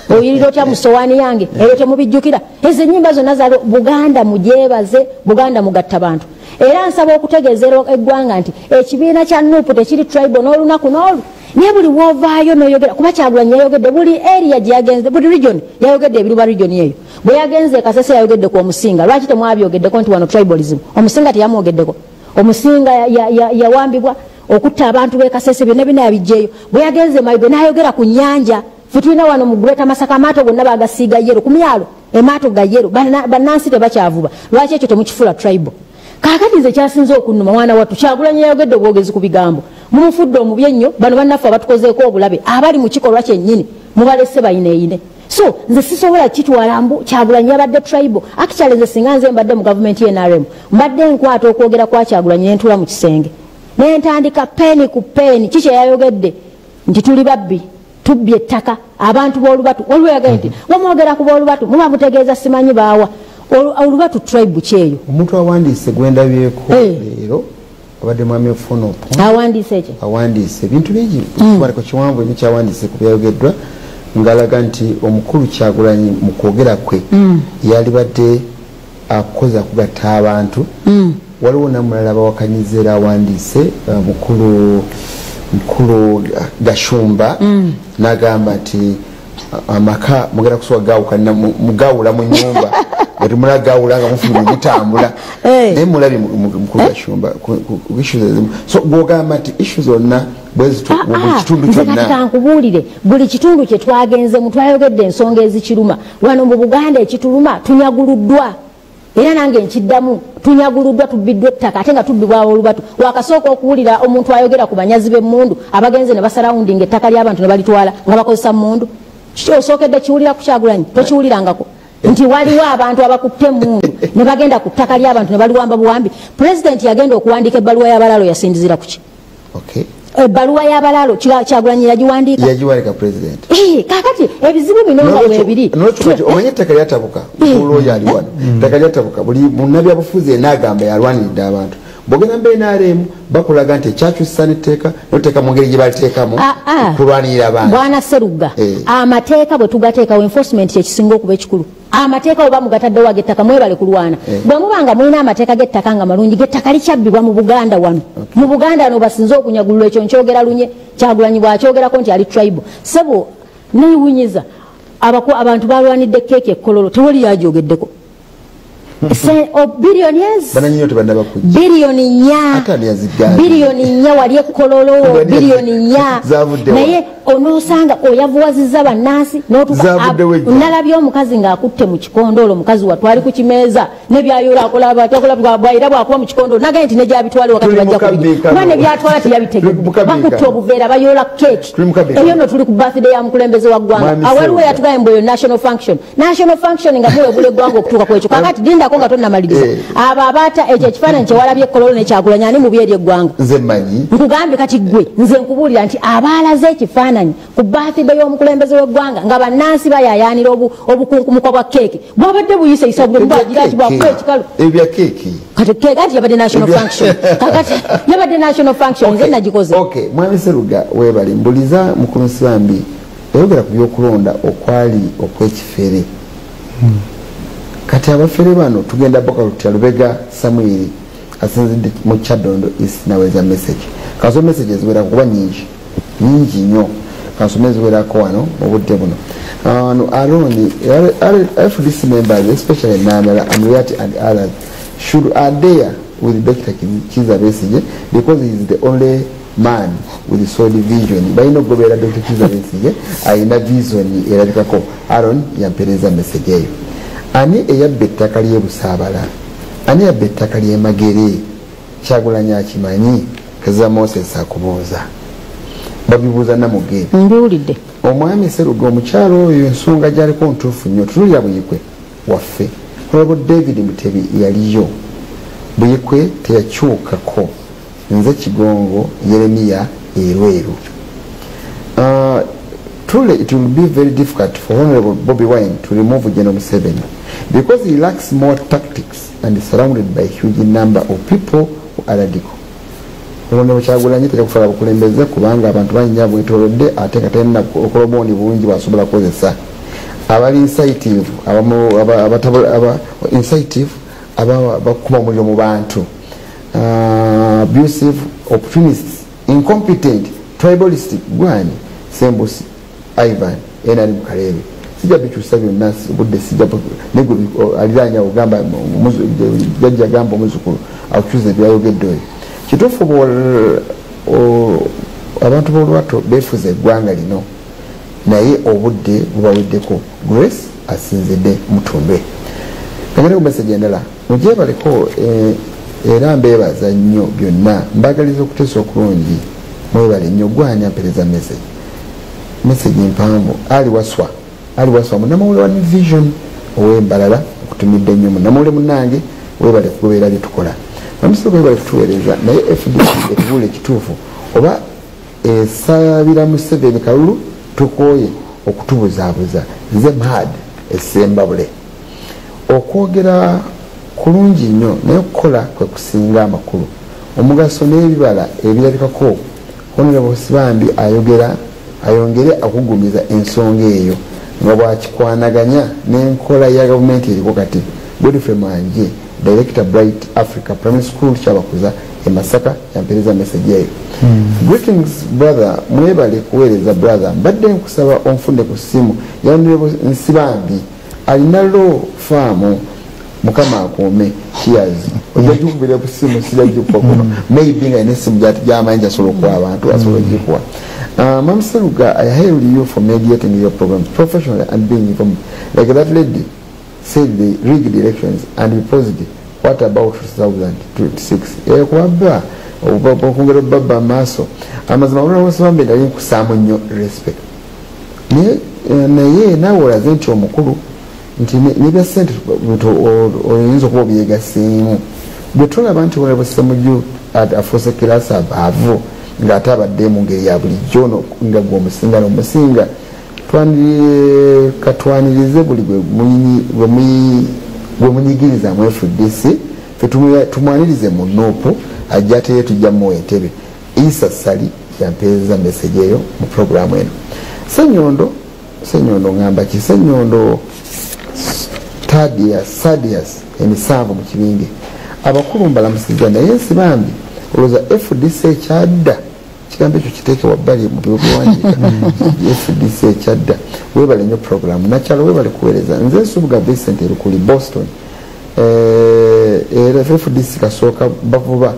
oyirira otya mu sowaani yange eyo temubijjukira ezo ennyimba zonna zalo Buganda mugyebaze Buganda mugatta bantu era nsaba okutegeezera eggwanga nti ekibiina kya Nuupu tekiri tribal n'olunaku n'olu naye buli wovaayo noyogera kuba Kyagulanyi yayogedde buli area gyagenze buli region yayogedde ebiruba region eyo bwe yagenze Kasese yayogedde ku Omusinga lwaki temwabyogeddeko nti wano tribalism Omusinga teyamwogeddeko Omusinga yawambibwa okutta abantu b'e Kasese byonna bina yabijjeeyo bwe yagenze Mayuge n'ayogera ku nnyanja ffe tulina wano mu Greater Masaka amaato gonna bagasiiga yero ku myalo emaato ga yero bannansi tebakyavuba lwaki ekyo temukifula tribal kakati nze kyasinze okunnuma mwana wattu Kyagulanyi yayogedde obwogezi ku bigambo mumufudde omubi ennyo bano bannaffe abatukozeeko obulabe abali mu kikolwa kyennyini mubalese bayineeyine so nze sisobola kitwala mbu Kyagulanyi yabadde tribal actually nze singa nze mbadde mu gavumenti y'NRM mbadde nkwata okwogera kwa Kyagulanyi nentula mu kisenge nentandika peeni ku peeni kiki yayogedde nti tuli babbi tubbye ettaka abantu b'olubatu waliwo yagaye nti wamwogera ku b'olubatu muba mutegeeza simanyi baawa olubatu tribe kyeyo omuntu awandiise gwendabyeko leero abadde mwami Ofunopo awandiise ekyo awandiise ebintu bingi kubaliko kiwanvu nnyo kyawandiise ku byayogeddwa ngalaga nti omukulu Kyagulanyi mu kwogera kwe yalibadde akoza kugatta abantu waliwo namulala bawakanyiza era awandiise mukulu Gashumba n'agamba nti amaka mugenda kusobola gawukanira mugawula mu nnyumba bati mulagawula nga mufuna bitambula naye mulabi mukulu Gashumba so gwogamba nti ishu zonna bwezito buli kitundu kyonna kankubuulire buli kitundu kye twagenzemu twayogedde ensonga ezikiruma wano mu Buganda ekituluma tunyaguluddwa era nange nkiddamu tunyaguluddwa tubbiddwa ettaka ate nga tubbibwawo olubatu wakasooka okuwulira omuntu ayogera ku banyazi b'emmundu abagenze ne basarawundinga ettaka ly'abantu ne balitwala nga bakozesa mmundu osookedde kiwulira ku Kyagulanyi tokiwulirangako nti waliwo abantu abakutte emmundu ne bagenda ku ttaka ly'abantu ne baliwamba buwambi pulezidenti yagenda okuwandiika ebbaluwa y'abalaalo yasindizira ku ki ebbaluwa y'abalaalo Kyagulanyi yagiwandika pulezidenti kakati ebizibu bino nga bwebiri omanye ettaka lyatabuka olwoyo ali wano ettaka lyatabuka buli munnabyabufuzi enagamba yalwaniridde abantu bwogenda NRM bakulaga nti ekyakyusa n'etteeka n'otteeka mu ngeri gye baliteekamu kulwanirira abantu bwana Sserugga amateeka bwe tugateekawo enforcement kyekisinga okuba ekikulu amateeka oba mugataddewo ag'ettaka mwebale kulwana bwe mubanga mulina amateeka g'ettaka nga malungi g'ettaka likyabbibwa mu Buganda wano mu Buganda wano basinze okunyagulula ekyo nkyogera lunye Kyagulanyi bw'akyogerako nti ali tribal sebo neewunyiza abantu balwanidde keeki ekkololo tewali yajogeddeko biliyoni nnya wali ekkololo biliyoni nnya naye onosanga oyavuwazizza bannansi nalabye omukazi ng'akutte mu kikondoolo omukazi watwali ku kimeeza nebyayola akolabwaira bwakuba mu kikondoolo nagaye nti nejabitwale wakati bajja kuba nebyatwala teyabitegedde bakutte obuveera bayola keeki eyo no tuli ku birthday ya mukulembeze wa ggwanga awaliwo yatugaye mbu eyo national function nga muwebula eggwanga okutuuka kwekyo kakati dinda sindako nga tonnamaliriza abo abaata ekyo ekifaananyi kyewalabye Kololo ne Kyagulanyi ani mubi eri eggwanga nze mmanyi nkugambye kati gwe nze nkubuulira nti abaalaze ekifaananyi ku birthday y'omukulembeze w'eggwanga nga bannansi bayayaanira obukunkumuka bwa keeki bwabadde buyiseyisa buli mbagirati bwakuba ekikalu ebya keeki kati keeki ati yabadde national function kakati yabadde national function nze nagikoze mwami Seruga webali mbuliza mukulu Nsibambi yayogera ku byokulonda okwali okwekifere kati abafere bano tugenda boka lutya Lubega Samuel asinzidde mu Kyadondo East naweza message kaso messages wera kuba nyingi nnyo kaso ziwerako wano obudde buno aloni FDC members especially Namala Amriati and others should adhere with Dr. Kiza Besigye because he is the only man with solid vision bayino gobera Dr. Kiza Besigye ayina vision erabikako Aaron yampereza message eyo ani eyabbe ettaka lye Busaabala ani yabbe ettaka lye Magere Kyagulanyi akimanyi kaza Moses akubuuza babibuuza Namugere mbiwulidde omwami Seruga omukyalo oyo ensonga gyaliko ntuufu nnyo tulya Buyikwe waffe olwo David Mutebi yaliyo Buyikwe teyakyukako nze Kigongo Yeremiya Erweru truly it will be very difficult for Honorable Bobi Wine to remove General Museveni because he lacks more tactics and is surrounded by a huge number of people who are radical. Honorable Kyagulanyi tekufala bukulembeze kubanga abantu banynya bwetolodde ate katenda okoloboni bulungi basobola kozesa abali incentive incentive bakuba muliro mu bantu abusive opportunists incompetent tribalistic gwani Sembusi Ivan enali Mukalebe sija bikyusa byonna budde sija nego aliranya ogamba jajja gamba omuzukulu akuze byayogedde oyo kituufu abantu b'olwato beefuza eggwanga lino naye obudde bubaweddeko Grace asinzidde Mutundwe kagere ku message endala mugyebaleko era mbeebaza nnyo byonna mbagaliza okuteesa okulungi mwebale nnyo gwanya mpereza message mpanvu ali waswa munamawule wa vision ow'embalala okutumidde nnyo munamawule munnange webale kubeera byetukola amusoko webale kutuweereza naye FDC etubuula ekituufu oba esabira Museveni kalulu tukooye okutubuzaabuza nze mad essembabule okwogera kulungi nnyo naye okukola kwe kusinga amakulu omugaso n'ebibala ebirabikako Honorable Nsibambi ayongere akugumiza ensonga eyo nga bwakikwanaganya n'enkola ya gavumenti eriko kati Godfrey Manje Director Bright Africa Primary School kyabakuza e Masaka yampereza message eyo greetings brother mwebale kuweereza brother mbadde nkusaba onfunde ku ssimu ya Nsibambi alina lo faamu mukama akuume cheers ojjukubira ku ssimu sirajjukwa kuno maybe nga inesimu gy'amanyi asobola okuwa abantu asobola ogikuwa Ma'am Seruga, I hail you for mediating your program professionally and being informed. Like that lady said the rigged elections and we positive. What about 2026? Kwaba okungera baba maso amazima wano Nsibambi ndali nkusaamu nnyo respect naye naawe olaze nti omukulu nti nebya ssente oyinza okuba obyegaseemu bwe tulaba nti Ssebamujju afuuse kirasa abaavu ng'ate abadde mu ngeri ya bulijjo nga gwe omusinga n'omusinga katwanirize buli gwe munyigiriza mu FDC fe tumwanirize mu nuupu ajja ate tujja mu entebe Isa Sali yampeereza message eyo mu programu eno Ssenyondo ngamba ki Ssenyondo Sadias emisanvu mu kibinge abakulu mbalamusiza naye Nsibambi olowooza FDC ekyadda kigambo ekyo kiteeke wabbali mu byobuwandiika FDC ekyadda weebale nnyo programu nakyalo weebale kuweereza nze Nsubuga Vincent erukuli Boston era FDC kasooka bavuba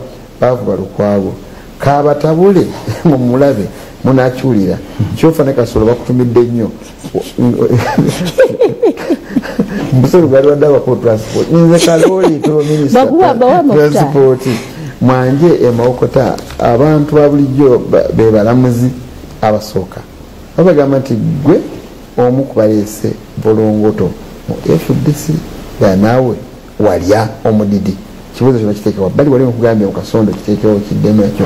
Lukwago kabatabule mumulabe munakyulira kyofa ne kasolo bakutumidde nnyo mbusoro gari wadaba ko transport nze kaloli to minister transport mwanje emaokota abantu babulijjo bebalamuzi abasooka babagamba nti gwe omu kubalese bolongoto mu FDC naawe walya omudidi kibuuzo kino kiteekewa bali wali okugambye mukasondo kiteekewo kiddemu ekyo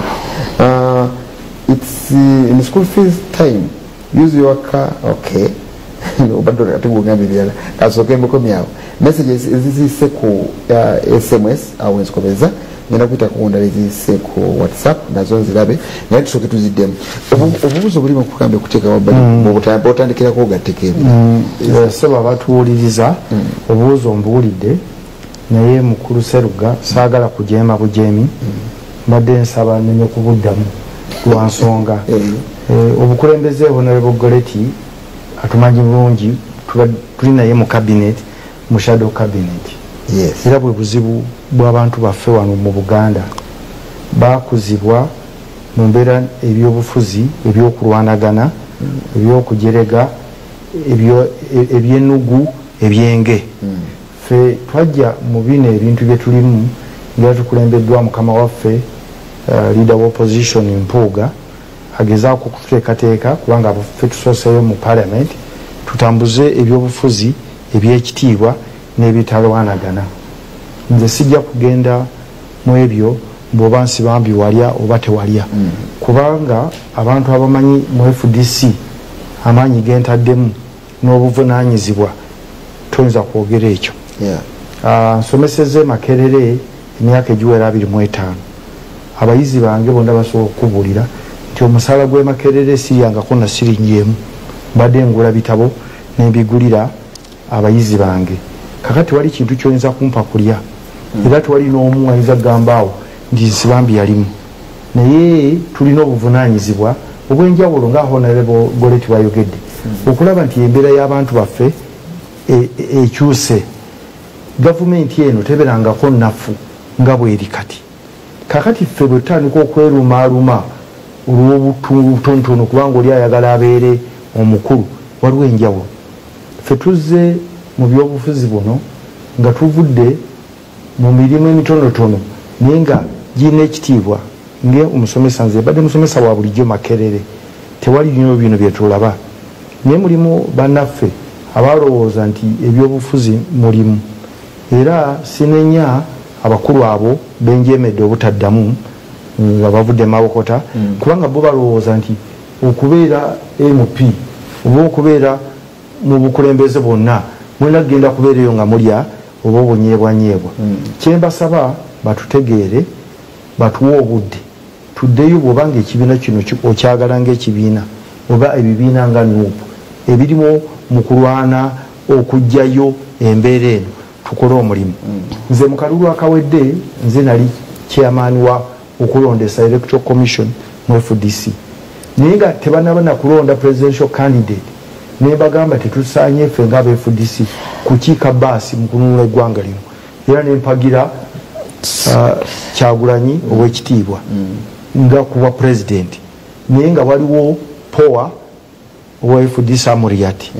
it's in school fees time use your car okay obadde ate bwogambye ebirala kasooka emikomyawo messages ezizise ku SMS awo enzikobeza ngenda kuyita kuwundala ezizise ku WhatsApp nazo nzirabe naye tusooke tuziddemu obubuuzo buli bakugambye kuteeka wabbali bwotandikirako ogatteko ebyo saba batuwuliriza obubuuzo mbuwulidde naye mukulu Seruga saagala kujeema bujeemi mbadde nsaba nneme kubuddamu lwa nsonga obukulembeze Honorable Goleti atumanyi bulungi tuli naye mu cabinet mu shadow cabinet era bwe buzibu bw'abantu baffe wano mu Buganda bakuzibwa mu mbeera ebyobufuzi ebyokulwanagana ebyokujerega ebyenugu ebyenge ffe twajja mu bino ebintu bye tulimu nga tukulembeddwa mukama waffe leader of opposition Mpuuga agezaako kututeekateeka kubanga ffe tusooseyo mu parliament tutambuze ebyobufuzi ebyekitiibwa n'ebitalwanagana nze sijja kugenda mu ebyo bw'oba nsibambi walya oba tewalya kubanga abantu abamanyi mu FDC amaanyi gentaddemu n'obuvunaanyizibwa toyinza kwogera ekyo nsomeseze Makerere emyaka egiwera 25 abayizi bange bonna basobola okubuulira nti omusaala gw'e Makerere siriyangako na siringi emu mbadde ngula bitabo n'embigulira abayizi bange kakati wali kintu kyoyinza kumpa kulya era tewali n'omu ayinza kugamba awo nti nsibambi yalimu naye tulina obuvunaanyizibwa obw'enjawulo nga Honorable Goleti bwayogedde okulaba nti embeera y'abantu baffe ekyuse gavumenti eno teberangako nnafu nga bweri kakati ffe bwe tutandika okwerumaaluma olw'obutonotono kubanga oli ayagala abeere omukulu waliwo enjawulo ffe tuzze mu byobufuzi buno nga tuvudde mu mirimu emitonotono naye nga girina ekitiibwa ng'omusomesa nze badde musomesa wa bulijjo Makerere tewali nnyo bino byetulaba naye mulimu bannaffe abalowooza nti ebyobufuzi mulimu era sinenya abakulu abo benjeemedde obutaddamu nga bavudde mawokota kubanga bo balowooza nti okubeera MP oba okubeera mu bukulembeze bwonna mwena kugenda kubeerayo nga mulya oba obunyeebwanyeebwa kyembasaba batutegeere batuwe obudde tuddeyo bw'obanga ekibiina kino okyagala ng'ekibiina oba ebibiina nga nuupu ebirimu mu kulwana okugjayo embeera eno tukole omulimu nze mu kalulu akawedde nze nali chairman wa okulondesa electoral commission mu FDC naye nga tebanaba nakulonda presidential candidate naye bagamba tetusaanye ffe ng'aba FDC kukiika baasi mu kununula eggwanga lino era nempagira Kyagulanyi ow'ekitiibwa nga kuba president naye nga waliwo poa owa FDC amuriati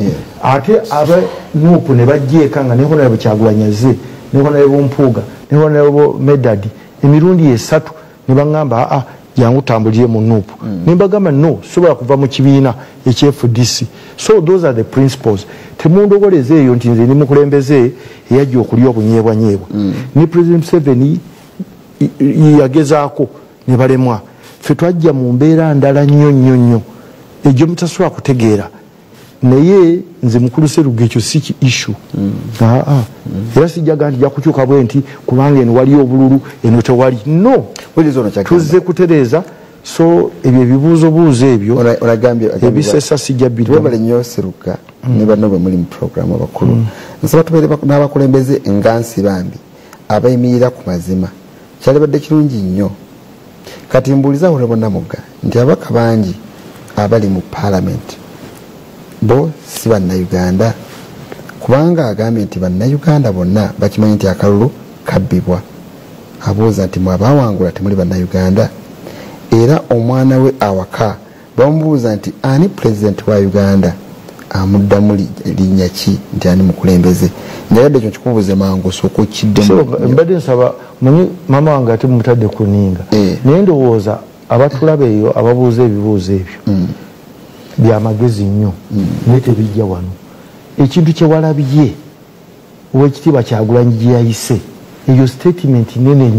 ate aba nuupu ne bajjeeka nga ne Honorable Kyagulanyi azze ne Honorable Mpuuga ne Honorable Medadi emirundi 3 ne baŋŋamba jangu tambulire mu nuupu ne mbagamba no sobola kuva mu kibiina ekye-FDC so those are the principles temundowoleze eyo nti nze ni mukulembeze eyajja okulya obunyeebwanyeebwa ne President Museveni yagezaako ne balemwa ffe twajja mu mbeera ndala nnyo egyo mutasobola kutegeera naye nze mukulu Seruga ekyo si issue era sijjaga nti jakukyuka bwe nti kubanga eno wali obululu eno tewali no tuzze kutereeza so ebyo ebibuuzobuuzo ebyo ebisesa sijja bidwebale nnyo Seruga ne banno bwe muli mu programu abakulu nsaba tubeere n'abakulembeze nga nsibambi abayimirira ku mazima kyalibadde kirungi nnyo kati mbuuliza Honorable Namugga nti abaka bangi abali mu parliament bo si bannayuganda kubanga agambye nti bannayuganda bonna bakimanyi nti akalulu kabbibwa abuuza nti mwabawangula temuli bannayuganda era omwana we awaka bamubuuza nti ani president wa Uganda amuddamu linnya ki nti ani mukulembeze njagala ekyo kikubuuze mangu sooka okiddemu mbadde nsaba manyi maama wange ate mutadde ku nninga naye ndowooza abatulaba eyo ababuuza ebibuuzo ebyo byamagezi nnyo naye tebijja wano ekintu kyewalabye Oweekitiibwa Kyagulanyi gye yayise eyo statement nene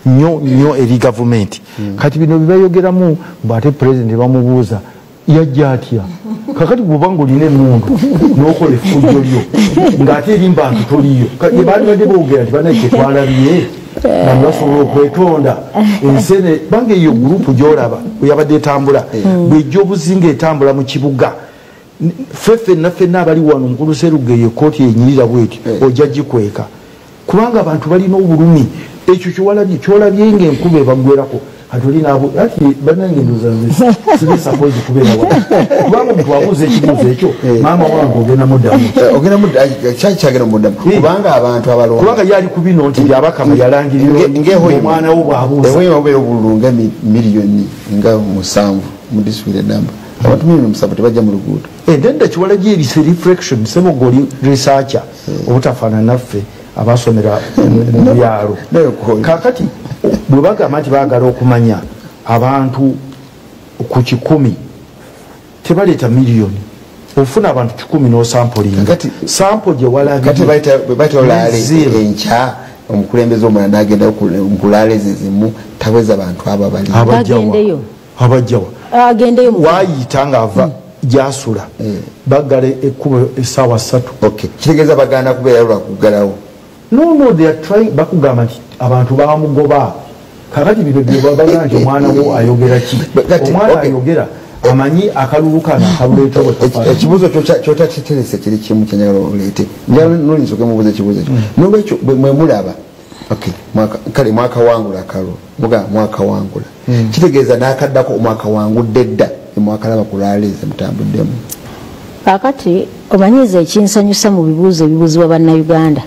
nnyo eri gavumenti. Kati bino bibayogeramu bw'ate pulezidenti bamubuuza yajja atya kakati bw'obanga olina emmundu n'okola effujjo lyo ng'ate eri mbantu toliyo bandibadde boogera nti banaye kyetwalabye namu basobola okwetonda ensene banga eyo gurupu gy'olaba eyabadde etambula bw'ejja obuzinga etambula mu kibuga ffenna abali wano mukulu Seruga eyo kooti enyirira bweti ojja gikweka kubanga abantu balina obulumi ekyo kyolabye ng'enkuba ebaggwerako atulinaabo ati banange ndozanze sibe suppose kubeera wa kubanga omuntu abuuza ekibuuzo ekyo maama wange ogenda muddamu kubanga abantu abalonda kubanga yali ku bino nti byabakama yalangirira omwana wo bw'abuuza eweeyo obeera obululu nga miliyoni nga 7 mu disitulikiti enamba abantu miliyoni 7 tebajja mu luguudo endenda kiwalagi ebise reflection seboga oli researcher obutafaana naffe abasomera mu byalo kakati bwe bagamba nti baagala okumanya abantu ku 100 tebaleeta miliyoni ofuna abantu 100 n'osampulinga sample gye walagati baita olaale enkya omukulembeze omulala n'agenda nkulaale zizimu taweza abantu abo abajjawa waayita ng'ava gyasula baggala ekkubo essaawa 3 kitegeeza baganda kubeera lwakuggalawo no they are trying bakugamba nti abantu bamugoba kakati bino byebabaga nti omwana wo ayogera ki omwana ayogera amanyi akalulukana akaluleeta ekibuuzo kyotakiterese kiri kimu kyenyagala oleete nolinza okemubuuza ekibuuzo ekyo nolwekyo bwe mulaba kale mwakawangula akalo muga mwakawangula kitegeeza n'akaddako omwakawangudde dda emwakalaba kulaaleeza mutambuddemu kakati omanyiza ekinsanyusa mu bibuuzo ebibuuzibwa bannayuganda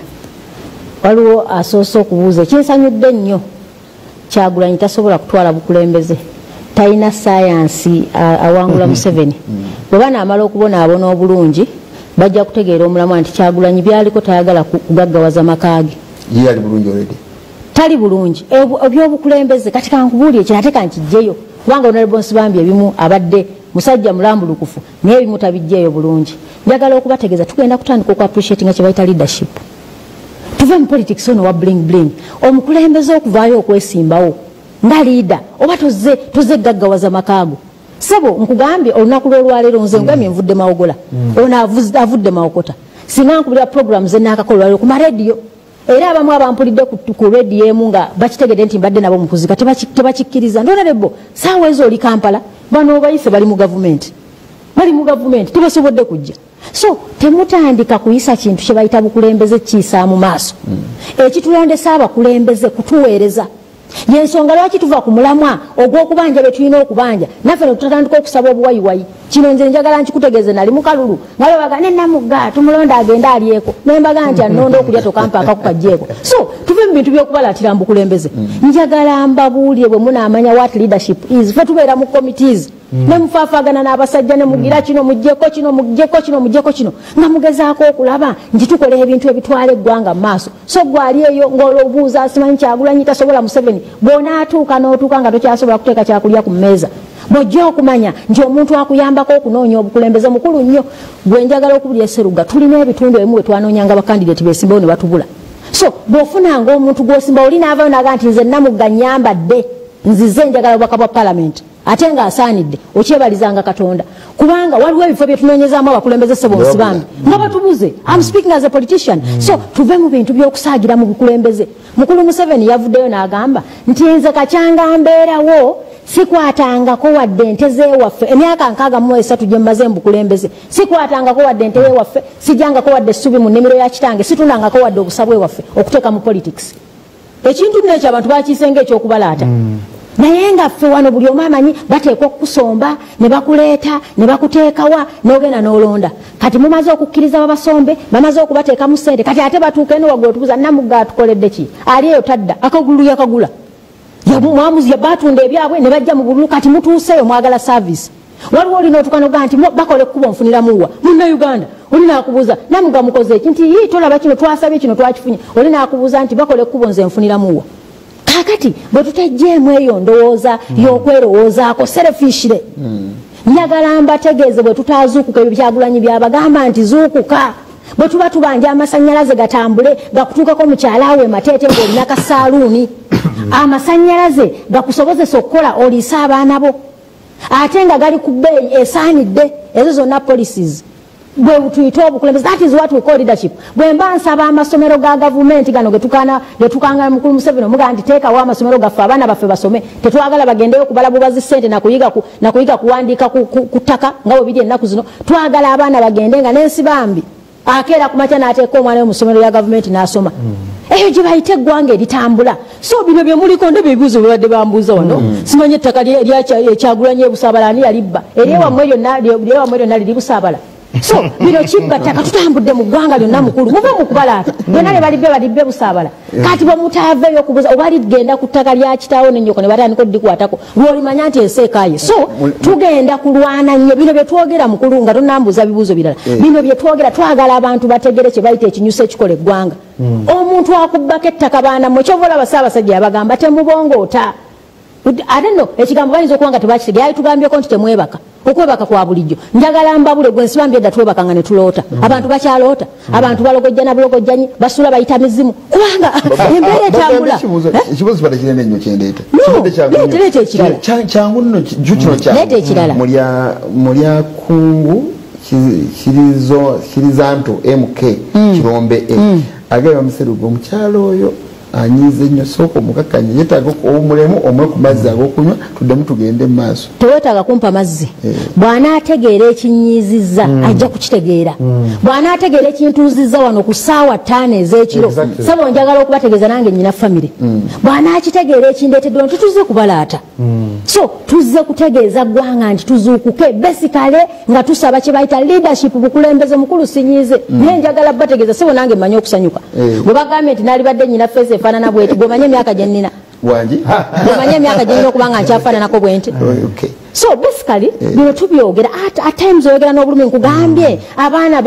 waliwo asoose okubuuza ekinsanyudde nnyo Kyagulanyi tasobola kutwala bukulembeze talina sayansi awangula Museveni bwe naamala okubonaabona obulungi bajja kutegeera omulamwa nti Kyagulanyi byaliko tayagala kugaggawaza makaage ye ali bulungi already tali bulungi ebyobukulembeze kati kankubuulire kinate kankijjeyo kubanga Honorable Nsibambi ebimu abadde musajja mulambulukufu naye ebimu tabijjeeyo bulungi njagala okubategeeza tugenda kutandika okuappreciatinga kye bayita leadership tuve mu politics ono wa bling omukulembeze okuvaayo okwesimbawo nga leader oba toze gaggawaza makaago sebo nkugambye olunaku lwolwaleero nze ngamye nvudde mawogola ono avudde mawokota singa nkubira programs ennaakakola olwaleero ku marediyo era abamu abampulidde ku rediyo emu nga bakitegedde nti mbadde nabo mukuzika tebakikkiriza ndonalebo saawa ezo oli Kampala bano bayise bali mu gavumenti tebasobodde kujja so temutandika kuyisa kintu kye bayita bukulembeze kiisa mu maaso ekitulondesa abakulembeze kutuweereza yensonga lwaki tuva ku mulamwa ogw'okubanja bye tulina okubanja naffe ne tutandika okusaba obuwayiwayi kino nze njagala nkikutegeeze nali mu kalulu nga babaga nenamugga tumulonda agenda alyeko nembaga nti anonda okulya tokampa akakukajjeeko so tuve mu bintu by'okubalaatira mu bukulembeze njagala mbabuulire bwe munaamanya what leadership is fe tubeera mu committees ne mufaafagana n'abasajja ne mugira kino muggyeko kino nga mugezaako okulaba nti tukola ebintu ebitwala eggwanga mu maaso so gwali eyo ng'olwobuuza asimanyi Kyagulanyi tasobola Museveni bw'onaatuuka n'otuuka nga tokyasobola kuteeka kyakulya ku mmeeza bw'ojja okumanya nti omuntu akuyambako okunoonya obukulembeze mukulu nnyo gwe njagala okubulya Seruga tulina ebitundu ebimu bwe twanoonyanga bakandidate beesimbawo ne batubula so bw'ofunanga omuntu gw'osimba oli n'avaayo naga nti nze Namugga nyambadde nzize njagala obubaka bwa palamenti ate nga asaanidde okyebalizanga Katonda kubanga waliwo ebifo bye tunoonyezaamu abakulembeze Ssebo Nsibambi nga batubuze I'm speaking as a politician so tuve mu bintu by'okusaagira mu bukulembeze mukulu Museveni yavuddeyo n'agamba nti nze kakyanga mbeerawo sikwatangako wadde ente z'ewaffe emyaka 63 gye mmaze mu bukulembeze sikwatangako wadde ente y'ewaffe sijjangako wadde essubi mu nnimiro ya kitange situndangako wadde obusabwe waffe okuteeka mu politics ekintu n'ekyo abantu bakiisenga ekyokubalaata naye nga ffe wano buli omu amanyi bateekwa okukusomba ne bakuleeta ne bakuteekawa n'ogenda n'olonda kati mumaze okukkiriza babasombe bamaze okubateeka mu ssente kati ate batuuka eno waggulu otubuuza Namugga atukoledde ki ali eyo tadda akagulu yakagula mwamuzi batunda ebyabwe ne bajja mu bululu kati mutuuseeyo mwagala service waliwo olina otukanoga nti bakola ekkubo nfuniramuwa munnayuganda oli naakubuuza Namugga mukoze eki nti tolaba kino twasabye kino twakifunye oli naakubuuza nti bakola ekkubo nze nfuniramuwa kakati bwe tutajjeemu eyo ndowooza y'okwerowoozaako serefishire njagala mbategeeze bwe tutaazuukuka ebyo Kyagulanyi byabagamba nti zuukuka bwe tuba tubanja amasannyalaze gatambule gakutuukako mukyala awe mateete ng'olina kasaaluuni amasannyalaze gakusobozesa okukola oliisa abaana bo ate nga gali ku bbeeyi esaanidde ezo zonna policies bwe tuyite obukulembeze. That is what we call leadership. Bwe mba nsaba amasomero ga gavumenti gano getukanga mukulu Museveni omuga nti teekawo amasomero gaffe abaana baffe basome tetwagala bagendeyo kubala bubazi ssente nakuyiga kuwandiika ku ttaka nga bwe biri ennaku zino twagala abaana bagende nga n'ensi bambi akeera ku makya n'ateeka omwana we mu ssomero lya gavumenti n'asoma eyo gye bayita eggwanga eritambula. So bino bye muliko nde bebibuuzo bye badde bambuuza wano simanyi ettaka Kyagulanyi Busaabala ani yalibba eryewammwe lyonna liri Busaabala. So bino kibba ttaka tutambudde mu ggwanga lyonna mukulu muve mu kubalaata byonna ne balibbe Busaabala kati bwe mutaaveeyo okubuuza oba ligenda ku ttaka lya kitaawo n'ennyoko ne batandika oddikwatako lw'olimanya nti enseekaaye. So tugenda kulwana nnyo bino bye twogera mukulu nga tonnambuuza bibuuzo birala bino bye twogera twagala abantu bategere kye bayita ekinyusa ekikola eggwanga. Omuntu akubbako ettaka baana mmwe kyova olaba Ssaabasajja yabagamba temubongoota ate nno ekigambo bayinza okuba nga tebakitegera tugambyeko nti temwebaka okwebaka kwa bulijjo njagala mbabule gwe nsibambye edda twebaka nga ne tuloota abantu bakyaloota abantu balogojjana bulogojjanyi basula bayita mizimu kubanga embeera etambula ekibuuzo kibadde kinene nnyo kyendeeta leeta ekirala kyangu nno jukino leeta ekirala mulya kungu kirizanto MK kirombe agenda bamuseruga omukyalo oyo anyize nnyo sooka omukakanya yetaaga omulemu omwe ku mazzi ag'okunywa tuddemu tugende mu maaso tewetaaga kumpa mazzi bw'anaategeera ekinyiizizza ajja kukitegeera bw'anaategeera ekintuuzizza wano ku ssaawa 5 ez'ekiro sabo njagala okubategeeza nange nnyina famire bw'anaakitegeera ekindeetedde wano tutuze kubalaata so tuzze kutegeeza ggwanga nti tuzuukuke besikale nga tusaba kye bayita leadership bukulembeze mukulu sinyiize naye njagala bategeeza sebo nange mmanyi okusanyuka bwe bagambye nti naalibadde nnyina feesi efaanana bweti gwemanye emyaka gye nnina wangi gwemanye emyaka gye nnina okubanga nkyafaananako bwenti so basically bino tubyogera at times oyogera n'obulumi nkugambye abaana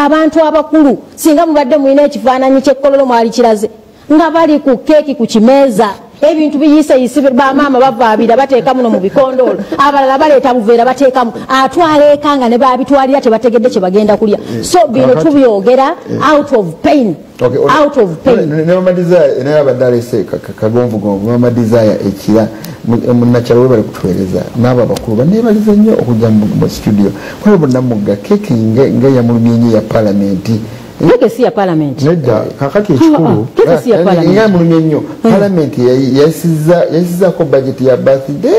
abantu abakulu singa mubadde mulina ekifaananyi kyekkololo mwali kiraze nga bali ku keeki ku kimeeza ebintu biyiseyise bamaama bavaabira bateeka muno mu bikondoolo abalala baleeta buveera bateekamu atwala eka nga ne babitwalira tebategedde kye bagenda kulya so bino tubyogera out of pain out of pain ne mama desire naye abadde alese kagonvugonvu mama desire ekira munnakyalo we bali kutuweereza n'abo abakulu baneebaliza nnyo okujja mu studio kwali bonna mugga keeki ng'eyamulumye nnyo ya palamenti keke si ya parliament nedda kakati ekikulu keke si ya parliament nga mulumye nnyo parliament yayisizzaako budget ya birthday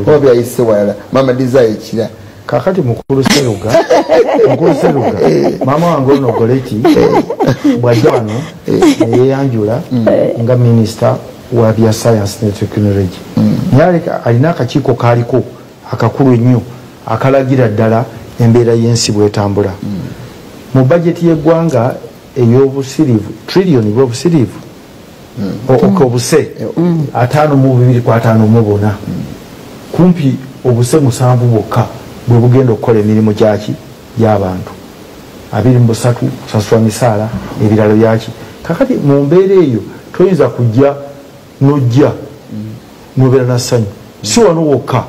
oba byayise walala mama desire ekira kakati mukulu seruga mama wange ono goleti bwajja wano neyeyanjula nga minisita wa bya science ne technology naye alina akakiiko kaaliko akakulu ennyo akalagira ddala embeera y'ensi bwetambula mu bajeti y'eggwanga ey'obusirivu trillioni bw'obusirivu obuse 5.254 kumpi obuse 7 bwokka bwe bugenda okukola emirimu gyaki y'abantu 23 kusasula misaala ebiralo byaki kakati mu mbeera eyo toyinza kujja nojja nobeera na ssanyu si wano wokka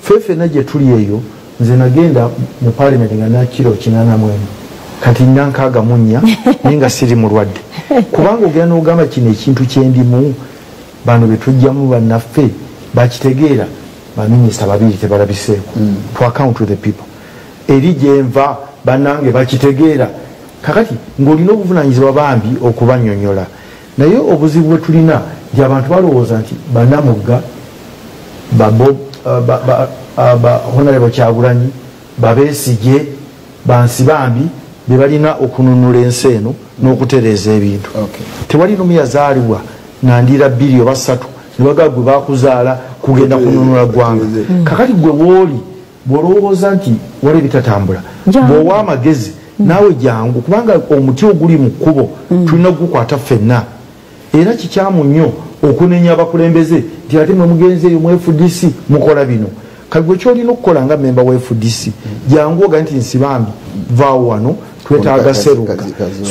ffeefena gye tuli eyo nze nagenda mu palamenti nga nakiro 84 kati nankaaga munya ninga siri mulwadde kubanga ogenda n'ogamba kino ekintu kyendimu bano betujjamu bannaffe bakitegeera baminisita babiri tebalabiseeko to account to the people eri gyenva bannange bakitegeera kakati ng'olina obuvunanyizibwa bambi okubannyonnyola naye obuzibu bwe tulina nti abantu balowooza nti bannamugga honorable Kyagulanyi Babesigye bansi bambi be balina okununula ensi eno n'okutereeza ebintu tewali nomu yazaalibwa nandira 2 oba 3 ne bagaa gwe bakuzaala kugenda kununula ggwanga kakati gwe wooli bw'olowooza nti wali ebitatambula bw'owa amagezi naawe jangu kubanga omuti oguli mu kkubo tulina okugukwata ffenna era kikyamu nnyo okunenya abakulembeze nti ate mwe mugenzi eyo mu FDC mukola bino kati gwe kyolina okukola nga memba wa FDC jangu oga nti nsibambi vaawo wano twetaaga seruka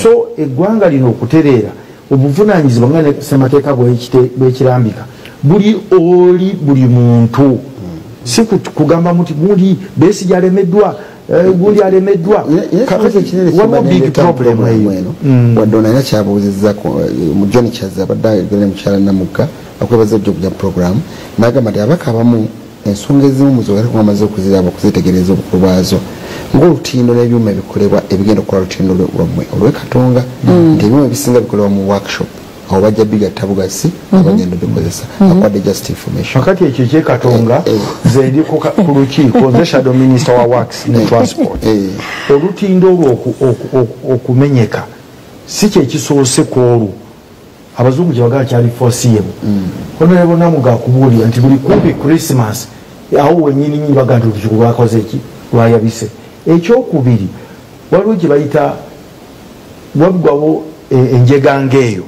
so eggwanga lino okutereera obuvunanyizibwa nga ne ssemateeka bwekirambika buli muntu si kugamba muti muli Besigye alemeddwa guli alemeddwa waliwo big problem eno wadde onaina kyabuuzizako John Kyaza badde mukyala Namugga akwebaza ojja okujja program n'agamba nti abaka abamu ensonga ezimu muzogerako amaze okuziraba okuzitegereza obukulu bwazo ng'olutindo n'ebyuma ebikolebwa ebigenda okukola olutindo lwammwe olw'Ekatonga nti ebyuma ebisinga bikolebwa mu workshop awo bajja bigatta bugasi abagenda bikozesa akwadde just information kakati ekyo ky'Ekatonga nze ndi ku lukiiko nze shadow minister wa works ne transport olutindo olwo okumenyeka si kyekisoose ku olwo abazungu gye bagala kyali foreseeable Honorable Namugga akubuulira nti buli kumpi Christmas awo wenyini nyi baga nti olukiiko lwakoze eki lwayabise ekyokubiri waliwo gye bayita waggwawo enjega ngeeyo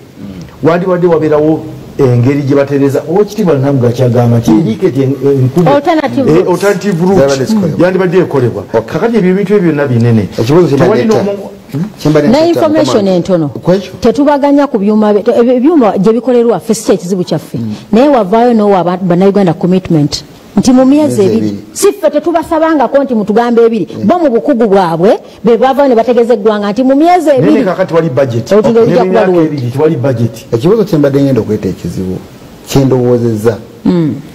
wadde wabeerawo engeri gye batereeza Oweekitiibwa Namugga kyagamba kyeriketi alternative route yandibadde ekolebwa kakati ebyo ebintu ebyo byonna binene na information entono tetubaganya ku byuma gye bikolerwa fesi ekizibu kyaffe naye wavaayo n'owa bannayuganda commitment nti mu myezi ebiri siffe tetubasabangako nti mutugambe ebiri bo mu bukugu bwabwe be bavaayo ne bategeeza eggwanga nti mu myezi ebiri kakati wali budget ekibuzo kye mbadde ngenda okweta ekizibu kyendowoozezza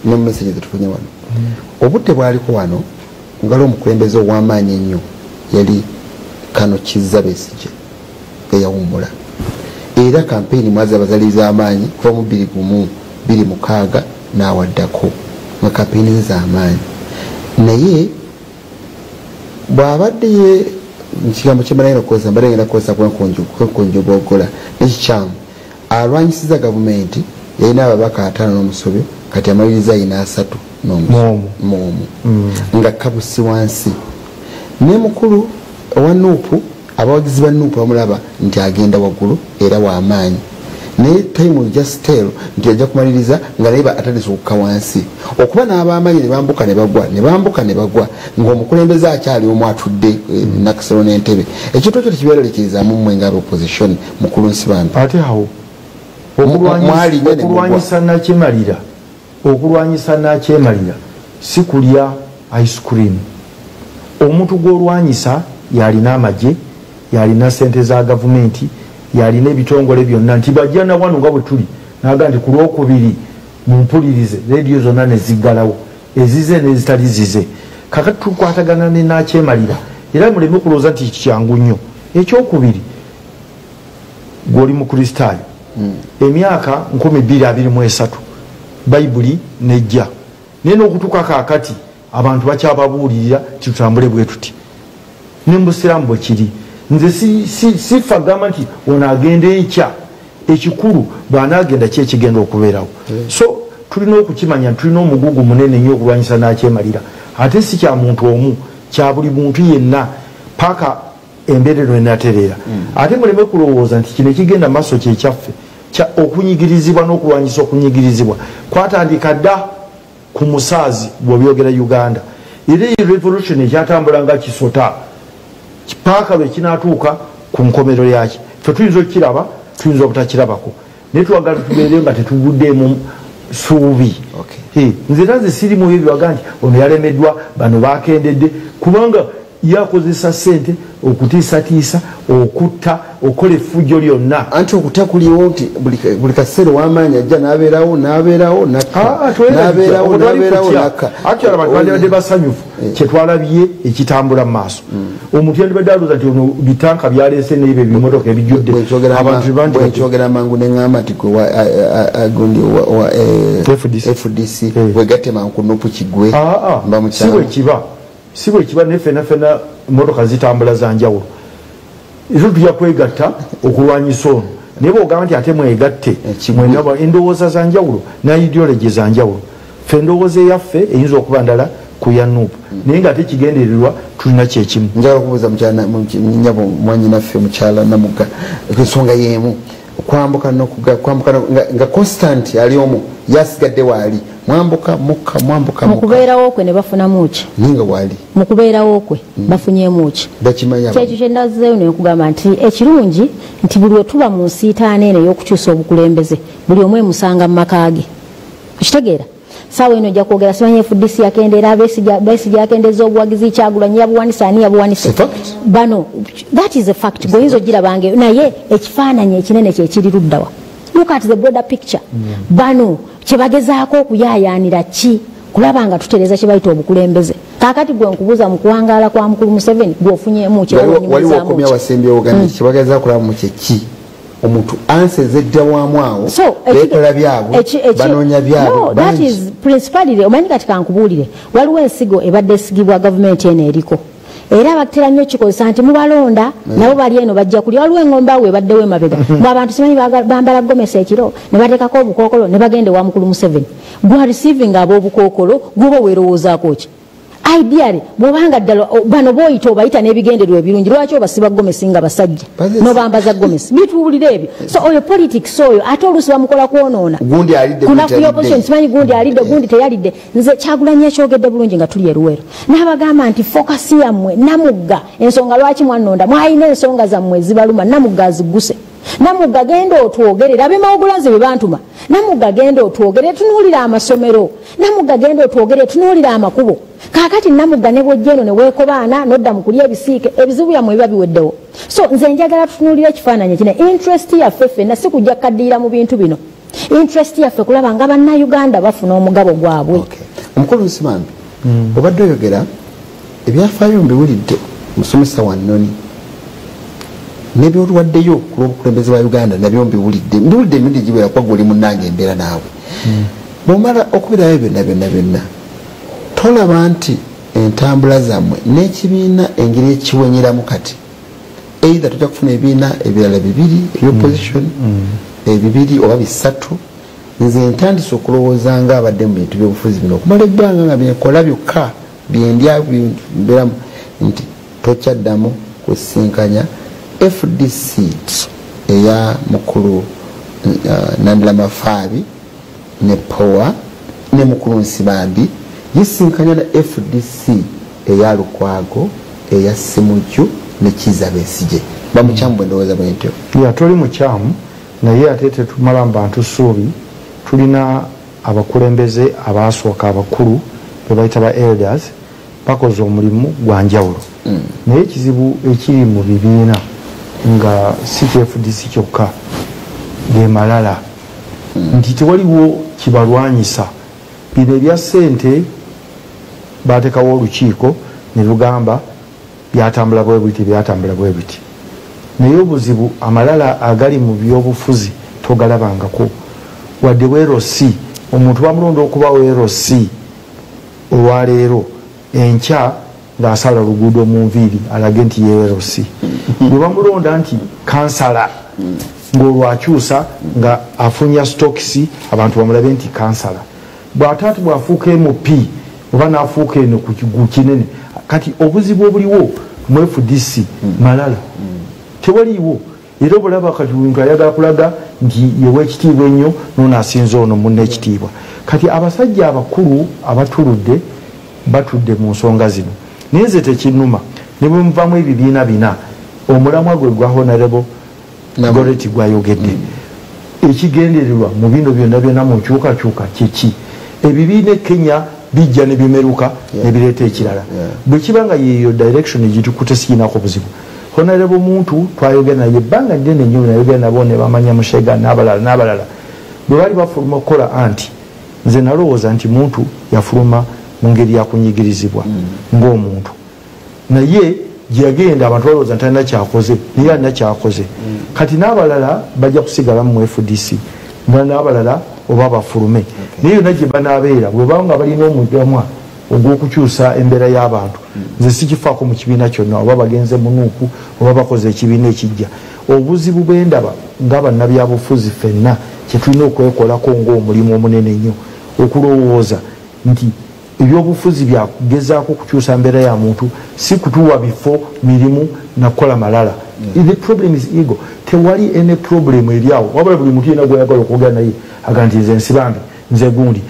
ne mu message zetufunye wano obudde bwaliko wano ngalo omukulembeze ow'amaanyi ennyo yali Kano Kizza Besigye eyawummula era kampeyini mwazi abazaliza amaanyi kuva mu 2016 n'awaddako nga kampeyini z'amaanyi naye bw'abadde ye ekigambo kyembalagenda okukozesa mbadde ngenda kukozesa kwenkonjo gwogola nekikyamu alwanyisiza gavumenti yalina ababaka 5 n'omusobyo kati amaliriza ayina 3 n'omu nga kabusi wansi ne mukulu owa Nuupu abawagizi ba Nuupu bamulaba nti agenda waggulu era w'amaanyi naye time will just tell nti ajja kumaliriza nga naye atandise okukka wansi okuba n'ab'amaanyi ne bambuka ne bagwa ng'omukulembeze akyali omu atudde Nakisero n'Entebbe ekintu ekyo tekibeeralikirizamu mmwe nga opposition mukulu Nsibambi ate awo okulwanyisa nakyemalira si kulya ice cream omuntu gw'olwanyisa yalina amagye yalina sente za gavumenti yalina ebitongole byonna nti bajja na wano nga bwe tuli naga nti ku lwokubiri mumpulirize rediyo zonna ne ziggalawo ezize n'ezitali zize kakati tukwatagana ne nakyemalira era muleme kulowooza nti kyangu nnyo ekyokubiri gw'oli mukristaayo emyaka 223 bayibuli nejja naye n'okutuuka kaakati abantu bakyababuulirira tutambule bwe tuti nimbusiramu bwe kiri nze sifa gamba nti ono agenda enkya ekikulu bw'anaagenda ki ekigenda okubeerawo so tulina okukimanya tulina omugugu munene nnyo okulwanyisa nakyemalira ate si kya muntu omu kya buli muntu yenna paka embeerero enatereera ate muleme kulowooza nti kino ekigenda maaso kyekyaffe okunyigirizibwa n'okulwanyisa okunyigirizibwa kwatandika dda ku musaazi bw'obyogera Uganda era iyi revolution ekyatambula nga kisota paka lwe kinatuuka ku nkomero yaki ffe tuyinza okukiraba tuyinza obutakirabako naye twagala tubeere nga tetuguddeemu suubi nze naze siri mu ebyo byaga nti ono yalemeddwa bano bakendedde kubanga yakozesa sente okutiisatiisa okutta okola effujjo lyonna anti okutta kuliwo nti buli kaseera w'amaanyi ajja n'abeerawo ati abantu bandibadde basanyufu kyetwalabye ekitambula mu maaso omuntu yandibadde alooza nti ono bitanka byaleese n'ebyo ebimotoka ebijjudde bwenkyogera mangu neŋŋamba nti gundi wa FDC wegatema ku Nuupu kigwe si bwe kiba ne fena motoka zitambula za njawulo ezo tujja kwegatta okulwanyisa ono naye bw'ogamba nti ate mwegatte endowooza za njawulo ne ideology za njawulo ffe endowooza eyaffe eyinza okuba ndala ku ya Nuupu naye nga tekigendererwa tulina kyekimu njagala okubuuza nyabo mwanyinaffe mukyala Namugga ensonga y'emu kwambuka nga constant ali omu yasigadde waali mwambuka mukubeerawo kwe ne bafunamu ki ninga waali mukubeerawo kwe bafunyemu ki kyekyo kye ndazzeeyo nekugamba nti ekirungi nti buli wetuba mu nsiitaana eno ey'okukyusa obukulembeze buli omu emusanga mu maka ge okitegeera sawa eno jakwogera simanyi FDC yakendera besi yakendeza obuwagizi Kyagulanyi yabuwanisa ani yabuwanise bano that is a fact goyinzo gira bange naye ekifaananyi ekinene kyekiri luddawa look at the broader picture bano kyebagezaako okuyayaanira ki kulaba nga tutereza kyebayita obukulembeze kakati gwe nkubuuza mu kuwangaala kwa mukulu Museveni gwofunyemu waliwo okumya wasembyewo gani kyebagezaako kulaba mu kyeki omuntu anseze dda waamu awo beekola byabwe banoonya byabwe that is principally omanyi kati kankubuulire waliwo ensigo ebadde esigibwa gavumenti eno eriko era batera nnyo kikozesa nti mubalonda nabo bali eno bajja kulya waliwo engombe awo ebaddewo emabega mu abantu simanyi bambala gomesa ekiro ne bateekako obukookolo ne bagende wa mukulu Museveni gwa receiving ab'obukookolo gwoba weerowoozaako ki ideally bwobanga ddala bano boyita obayita n'ebigendererwa ebirungi lwaki obasiba gomesi nga basajja nobambaza gomesi bituwulira ebyo so oyo politics oyo ate oluusi bamukola kwonoona kunafuya opposition simanyi gundi alidde gundi teyalidde nze Kyagulanyi ekyogedde bulungi nga tuli eruwero n'abagamba nti fokasi yammwe namugga ensonga lwaki mwannonda mwalina ensonga zammwe zibaluma namugga aziguse namugga genda otwogerera ab'emawugulanze bye bantuma namugga genda otwogere tunuulira amasomero namugga genda otwogere tunuulira amakubo kakati namugga ne bwojjeno ne weekobaana nodda mu kulya ebisiike ebizibu yammwe biba biweddewo so nze njagala tutunuulira ekifaananyi kino interest yaffe ffenna si kujja kukaddiira mu bintu bino interest yaffe kulaba nga bannayuganda bafuna omugabo gwabwe omukulu Nsimambi obadde oyogera ebyafaayo mbiwulidde musomesa wannoni nebyolwaddeyo ku lw'obukulembeze bwa Uganda nabyo mbiwulidde emirundi giwera kuba guli munnange embeera naawe bw'omala okubirayo byonna tolaba nti entambula zammwe n'ekibiina engeri ekiwenyeramu kati either tujja kufuna ebibiina ebirala bibiri ebyopposition ebibiri oba bisatu nze ntandise okulowooza nga abadde mu bintu by'obufuzi bino okumala ebbanga nga byenkola byokka byendya mbeeramu nti tokyaddamu kusinkanya FDC eya mukulu Nandala Mafaabi ne Power ne mukulu Nsimambi yisinkanya na FDC eya Lukwago eya Simuju ne Kiza Besigye bamukyambwe ndowooza bwentyo toli mukyamu naye ate tetumala bantu ssuubi tulina abakulembeze abaasooka abakulu be bayita ba elders bakoze omulimu gwa njawulo naye ekizibu ekiri mu bibiina nga si FDC kyokka ge malala nti tewaliwo kibalwanyisa bino ebya ssente bateekawo olukiiko ne lugamba byatambula bwe biti byatambula bwe biti naye obuzibu amalala agali mu byobufuzi togalabangako wadde weerosi omuntu bamulonda okuba weerosi olwaleero enkya ng'asala luguudo mu nviiri alage nti yeweerosi bwe bamulonda nti kansala ng'olwakyusa nga afunya stokisi abantu bamulabe nti kansala bw'ataati bw'afuuka MP oba n'afuuka eno ku kigu kinene kati obuzibu obuliwo mu FDC malala tewaliiwo era obulaba kati bintu ayagala kulaga nti yewe ekitiibwa ennyo noono asinza ono munne ekitiibwa kati abasajja abakulu abatuludde batudde mu nsonga zino naye nze tekinnuma ne bwe muvamu ebibiina bina omulamwa gwe gwa honorable Goreti gwayogedde ekigendererwa mu bino byonna mu nkyukakyuka kiki ebibiina Kenya bijja ne bimeruka ne bireeta ekirala bwe kiba nga yeeyo direction egitukute siginako buzibu honorable muntu twayogera naye ebbanga ddene nnyo nayogera nabo ne bamanya Mushega n'abalala bwe bali bafuluma okukola anti nze nalowooza nti muntu yafuluma mu ngeri yakunyigirizibwa ng'omuntu naye gyeyagenda abantu balowooza nti alina kyakoze naye alina kyakoze kati n'abalala bajja kusigala mu FDC n'abalala oba bafulume naye yonna gye banaabeera bwe baba nga balina omugamwa ogw'okukyusa embeera y'abantu nze sikifaako mu kibiina kyonna oba bagenze munuuku oba bakoze ekibiina ekijja obuzibu bwendaba nga bannabyabufuzi ffenna kyetulina okwekolako ng'omulimu omunene nnyo okulowooza nti ebyobufuzi byakugezaako okukyusa mbeera ya muntu si kutuwa bifo mirimu nakukola malala the problem is ego tewali ene problem eri awo wabula buli muntu yenna gwayagala okwogera naye aga nti nze Nsibambi nze gundi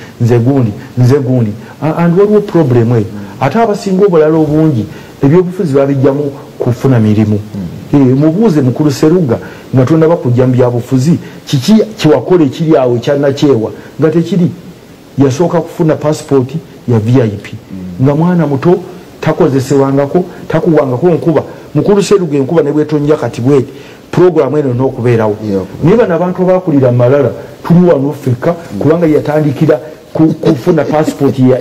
and waliwo problem eyo ate abasinga obulala obungi ebyobufuzi babijjamu kufuna mirimu mubuuze mukulu Seruga nga tonaba kujja mu byabufuzi kiki kiwakola ekiri awo ekyanakyewa nga tekiri yasooka kufuna passport ya VIP nga mwana muto takozesewangako takuwangako nkuba mukulu Seruga enkuba ne bwetonnya kati bweti program eno n'okubeerawo naye bano abantu abakulira malala tuli wano ffekka kubanga yatandikira kufuna passport ya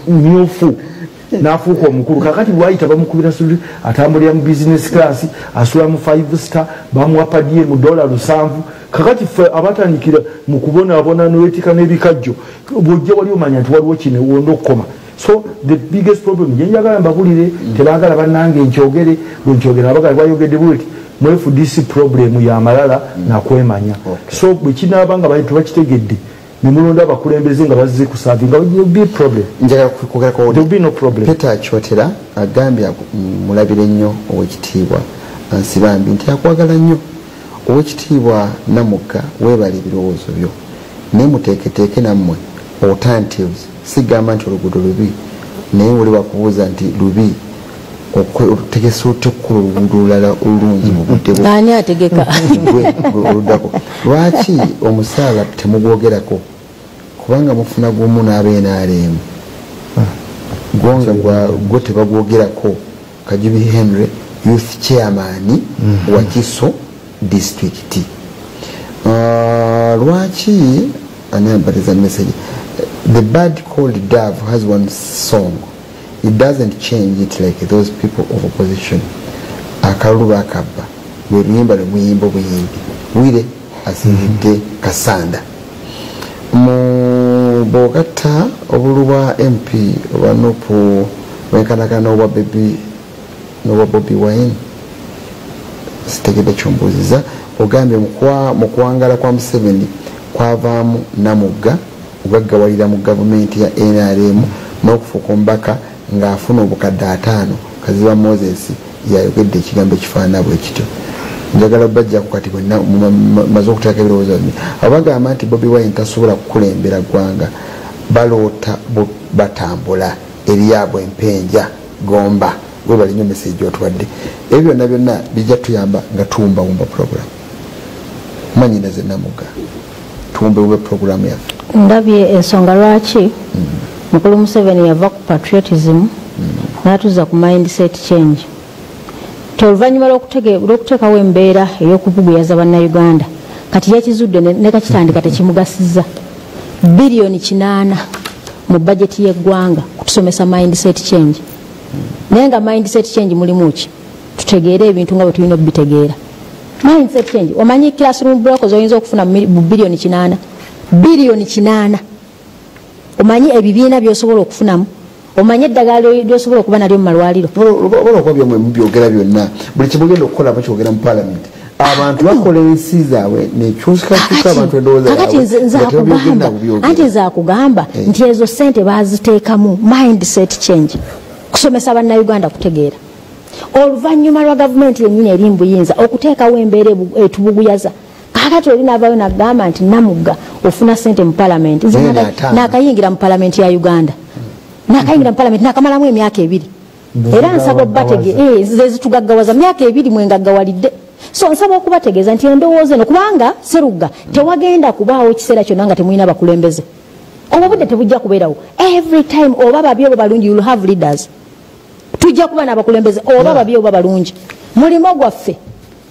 myufu nafuuka omukulu kakati lwayita bamukubira suli atambulira mu business class asula mu 5 star bamuwa padie mu $7 kakati fe abatandikira mu kubonaabona n'owetika n'ebikajjo bw'ojja wali omanya nti waliwo kino wonda okukoma. So the biggest problem yenjagala mbabulire tebagala bannange nkyogere bwenkyogera abagala bayogedde bweti mu FDC problem ya malala nakwemanya. So bwe kinaaba nga bantu bakitegedde nemulonda abakulembeze nga bazze kusavinga will be problem. Njagala kwogera ko there will be no problem. Peter Chotera agambye mulabire nnyo owekitiibwa ansibambi nti akwagala nnyo owekitiibwa Namugga weebala ebirowoozo byo naye muteeketeeke nammwe alternatives sigamba nti oluguudo lubi naye oli wakubuuza nti lubi otegesa otya okukola oluguudo olulala olulungi mu budde ani ategeka oluddako lwaki omusaala temugwogerako kubanga mufuna gumu n'abenaaleemu gonga gwo tebagwogerako. Kajubi Henry youth chairman wa Kiso district lwaki anayambaliza message. The bird called dove has one song. It doesn't change it like those people of opposition. Akaluba akabba lweyimba lwemuyimba obuyimbi wire asinzidde kasanda mu bogata obulubwa MP oba nopu wenkanakana obwa Bobi Wine sitegedde kyombuuziza ogambye mu kuwangala kwa Museveni kwavaamu Namugga ugaggawalira mu gavumenti ya NRM n'okufuuka omubaka ng'afuna obukadde 5 Kaziba Moses yayogedde ekigambo ekifaanana bwe kityo. Njagala bajja kukati maze okuteeka ebirowoozo bino abagamba nti Bobi Wine tasobola kukulembera ggwanga baloota batambula eryabwe empenja gomba gwe balinyo message otwadde ebyo byonna byonna bijja tuyamba nga tuwumbawumba program manyinaze Namugga tuwumbewumbe program yaffe. Ndabye ensonga lwaki mukulu Museveni yava ku patriotism n'atuza ku mindset change. Oluvannyuma lw'okuteekawo embeera ey'okubuguyaza bannayuganda kati yakizudde ne kakitandika tekimugasiza biliyoni 8 mu bajeti y'eggwanga kutusomesa mindset change. Naye nga mindset change mulimu ki tutegeere ebintu nga bwe tulina okubitegeera. Mindset change omanyi classroom blockers oyinza okufuna mu biliyoni 8 biliyoni 8 omanyi ebibiina by'osobola okufunamu omanye eddagala lyosobola okuba nalyo mu malwaliro olwokuba byogera byonna buli kimugenda okukola bakyogera mu parliament abantu bakola ensi zaabwe nekyusikakyuka abantu endowooza anti nze akugamba nti ezo ssente baziteekamu mindset change kusomesa bannayuganda kutegeera oluvannyuma lwa gavumenti yennyini eri mbuyinza okuteekawo embeera etubuguyaza kakati oli naavayo nagamba nti Namugga ofuna ssente mu parliament nze nakayingira mu parliament ya Uganda nakayingira mu parliament nakamalamu emyaka 2 era nsaba obategeeza zezitugaggawaza myaka 2 mwengaggawalidde. So nsaba okubategeeza nti endowooza eno kubanga Seruga tewagenda kubaawo kiseera kyonna nga temulina bakulembeze obudde tebujja kubeerawo every time oba babi oba balungi you will have leaders tujja kuba n'abakulembeze oba babi oba balungi mulimo gwaffe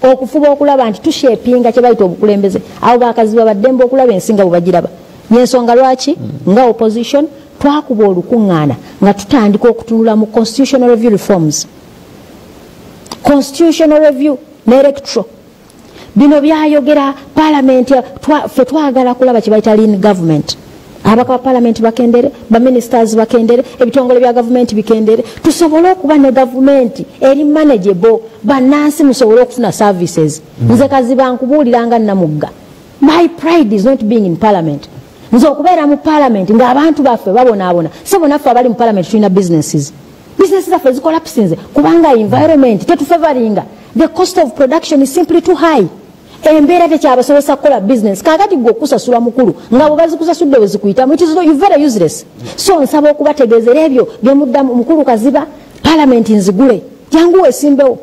okufuba okulaba nti tushepinga kye bayita obukulembeze abo bakaziba baddembe okulaba ensinga bwe bagiraba. Yensonga lwaki nga opposition twakuba olukuŋŋaana nga tutandika okutunula mu constitutional review reforms constitutional review ne electoral bino byayogera parliament ffe twagala kulaba kye bayita lean government abaka ba parliament bakendere baministers bakendere ebitongole bya government bikendere tusobole okuba ne government eri manageable bannansi musobole okufuna services. Nze Kaziba nkubuuliranga Namugga my pride is not being in parliament. Nze okubeera mu parliament ng'abantu baffe babonaabona sebo naffe abali mu parliament tulina businesses zaffe zikolapsinze kubanga environment tetufavoringa the cost of production is simply too high. Embeera tekyabasobozesa kukola business kakati gwe okusasula mukulu nga bwe bazikusasudde we zikuyitamu it is very useless. So nsaba okubategeezera ebyo byemuddamu mukulu Kaziba parliament nzigule jangu wesimbewo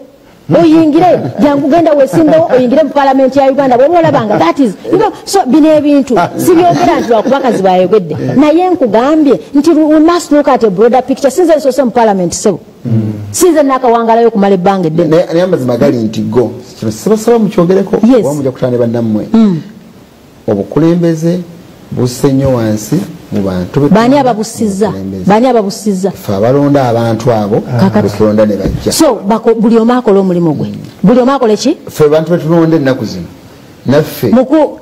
oyingire jangu genda wesimbewo oyingire mu parliament ya Uganda bwe olabanga that is so bino ebintu sibyogera nti bakubakazi bayogedde naye nkugambye nti we must look at a broader picture since so some parliament sebo since nakawangalayo kumala ebbanga eddene naye amazima gali nti go kino sibasaba mukyogereko wamuja kutane bannammwe obukulembeze busse nnyo wansi mu bantu bani ababusiza fe abalonda abantu abo bekulonda ne bajja so buli omu akola omulimu gwe buli omu akola ki fe bantu betulonda ennaku zino naffe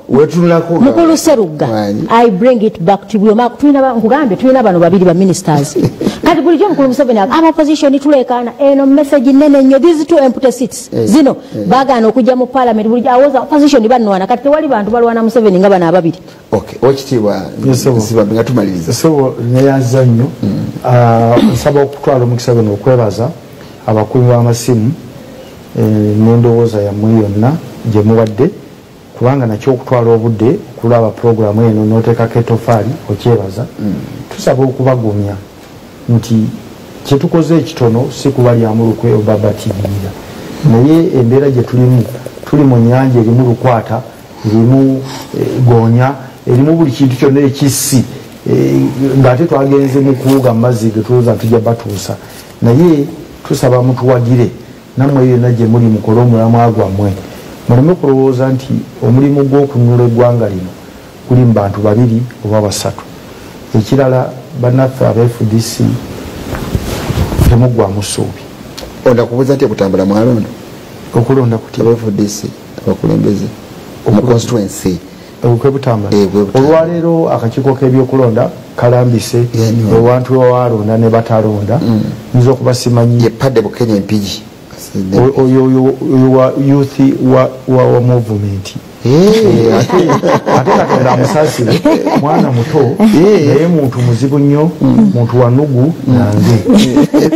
wetulunako mukulu Serugga I bring it back to buli omu nkugambye tulina bano babiri ba ministers kati bulijjo mukulu Museveni aba opposition tulekaana eno message nene nnyo these two empty seats zino baagaana okujja mu parliament bulijjo awoza opposition banwana kati tewali bantu balwana Museveni nga bano ababiri okitiibwa Nsibambi nga tumaliriza so neyanza nnyo nsaba okutwala omukisa guno okwebaza abakubi b'amasimu n'endowooza yammwe yonna gye muwadde kubanga nakyo okutwala obudde okulaba puroguramu eno n'oteekako etofaali okyebaza tusaba okubagumya nti kyetukoze ekitono si kuba lyamulukwe oba batirira naye embeera gye tulimu tuli mu nnyanja erimu lukwata erimu goonya erimu buli kintu kyonna ekissi ng'ate twagenze mu kuwuga mu mazzi ge tulowooza tujja batuusa naye tusaba mutuwagire nammwe yonna gye muli mukole omulamwa gwammwe muleme kulowooza nti omulimu gw'okununula eggwanga lino guli mu bantu babiri oba basatu ekirala bannaffe aba FDC temuggwamu ssuubi ondakubuuza nti okutambula mwalonda okulonda kuti aba FDC abakulembeze omu constituency kwebutambula olwaleero akakiiko k'ebyokulonda kalambise ewantu wawalonda ne batalonda nza okuba simanyi yepadde Bukenya empigi oyo youth wa movement ate Katonda amusaasire mwana muto naye muntu muzibu nnyo muntu wanugu nange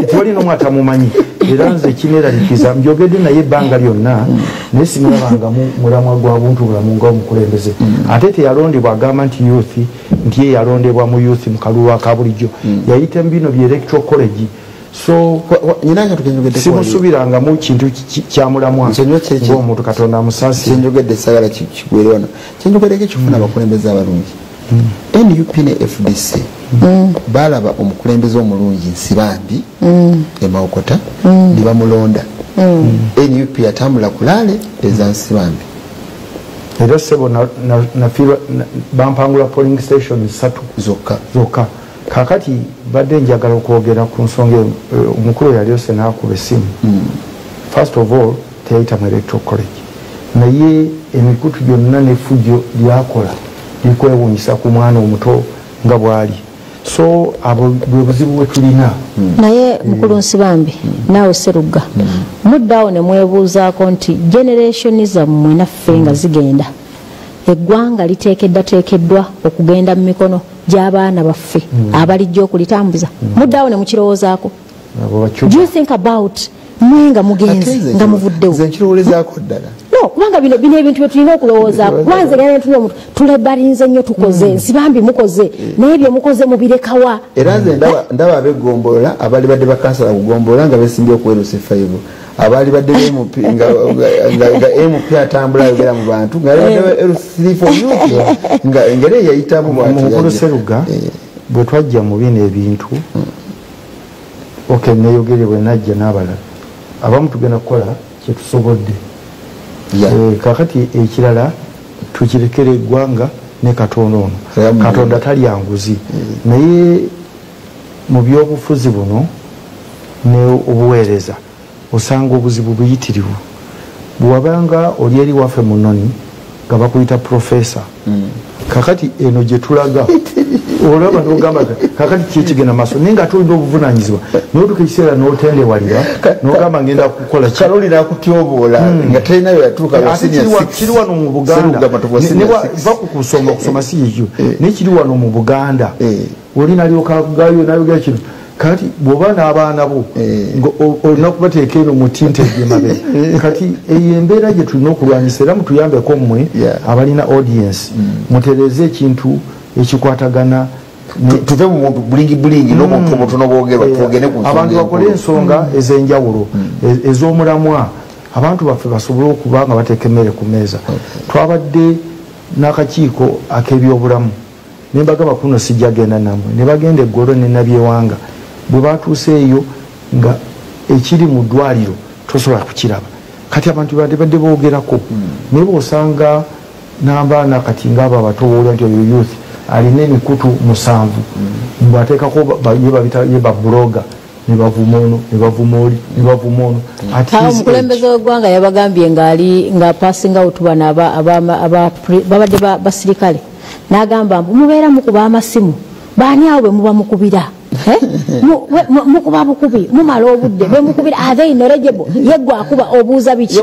tewali n'omu atamumanyi era nze kineeralikiza njogedde naye ebbanga lyonna naye simulabangamu mulamwa gwa buntu bulamu ng'omukulembeze ate teyalondebwa agamba nti youth nti ye yalondebwa mu youth mu kalulu aka bulijjo yayita mu bino bye electoral college so simusubirangamu kintu kyamulamwa ng'omuntu Katonda amusaasire kyenjogedde sagala kigwere wano kyenjogereko ekifuna abakulembeze abalungi NUP ne FDC balaba omukulembeze omulungi Nsibambi Emawokota ne bamulonda NUP yatambula kulaale eza Nsibambi era sebo nafiirwa bampangula polling station 3 zokka kakati badde njagala okwogera ku nsonga omukulu yali ose n'akuba essimu first of all teyayita mu electoral college naye emikutu gyonna n'effujjo lyakola likwewunyisa ku mwana omuto nga bw'ali so abo bwe buzibu bwe tulina naye mukulu Nsibambi naawe Serugga muddaawo ne mwebuuzaako nti generation zammwe naffe nga zigenda eggwanga liteekeddwa okugenda mu mikono gy'abaana baffe abalijja okulitambuza muddaawo ne mukirowoozaako do you think about mwe nga mugenzi nga muvuddewo nze nkirowoolezaako ddala no kubanga bino ebintu bye tulina okulowoozaako kubanze gana tuli omuntu tulebalinze nnyo tukoze Nsibambi mukoze naye bye mukoze mubirekawa era nze ndaba abegombolola abali badde bakansala kugombolola nga besimbye okuwerusa efaivu abali badde nga MP atambula ayogera mu bantu nga badde L3 for youth nga engeri yayitamu mukulu Serugga bwe twajja mu bino ebintu neyogere bwe najja n'abalala abamu tugenda kukola kyetusobodde kakati ekirala tukirekere eggwanga ne Katonda ono Katonda talya nguzi naye mu byobufuzi buno ne obuweereza osanga obuzibu buyitirivu bw'wabanga oli eri waffe mu nnoni nga bakuyita profesa kakati eno gye tulaga olaba n'ogamba kakati kyekigenda maaso naye nga tulina obuvunanyizibwa n'otuka ekiseera n'otendewalira n'ogamba ngenda kukola kaloli nakutyoboola nga talinayo yatuuka kiri wano mu Buganda va kusoma si yekyo naye kiri wano mu Buganda oli nalyokaagayo nayogera kino kati bw'oba n'abaana bo olina kubateeka eno mu tinte gyemabe kati eyo embeera gye tulina okulwanyisa era mutuyambeko mmwe abalina audience mutereeze ekintu ekikwatagana tuve mu muntu bulingi n'omuntu obutono bwogerwa twogene ku abantu bakole ensonga ez'enjawulo ez'omulamwa abantu baffe basobole okuba nga bateeka emmere ku mmeeza. Twabadde n'akakiiko ak'ebyobulamu ne mbagamba kuno sijja genda nammwe ne bagenda eggolo ne Nabyewanga bwe batuuse eyo nga ekiri mu ddwaliro tosobola kukiraba kati abantu badde boogerako naye bw'osanga n'abaana kati ng'abo abato boolya nti oyo youth alina emikutu 7 ng'ateekako ye babuloga ne bavuma ono ne bavuma oli ne bavuma ono. Omukulembeze w'eggwanga yabagambye nga passing out bano babadde basirikale n'agamba mbu mubeera mukuba amasimu baani awo bwe muba mukubira mukuba bukubi mumala obudde bwe mukubira they knowledgeable yeggwe akuba obuuza biki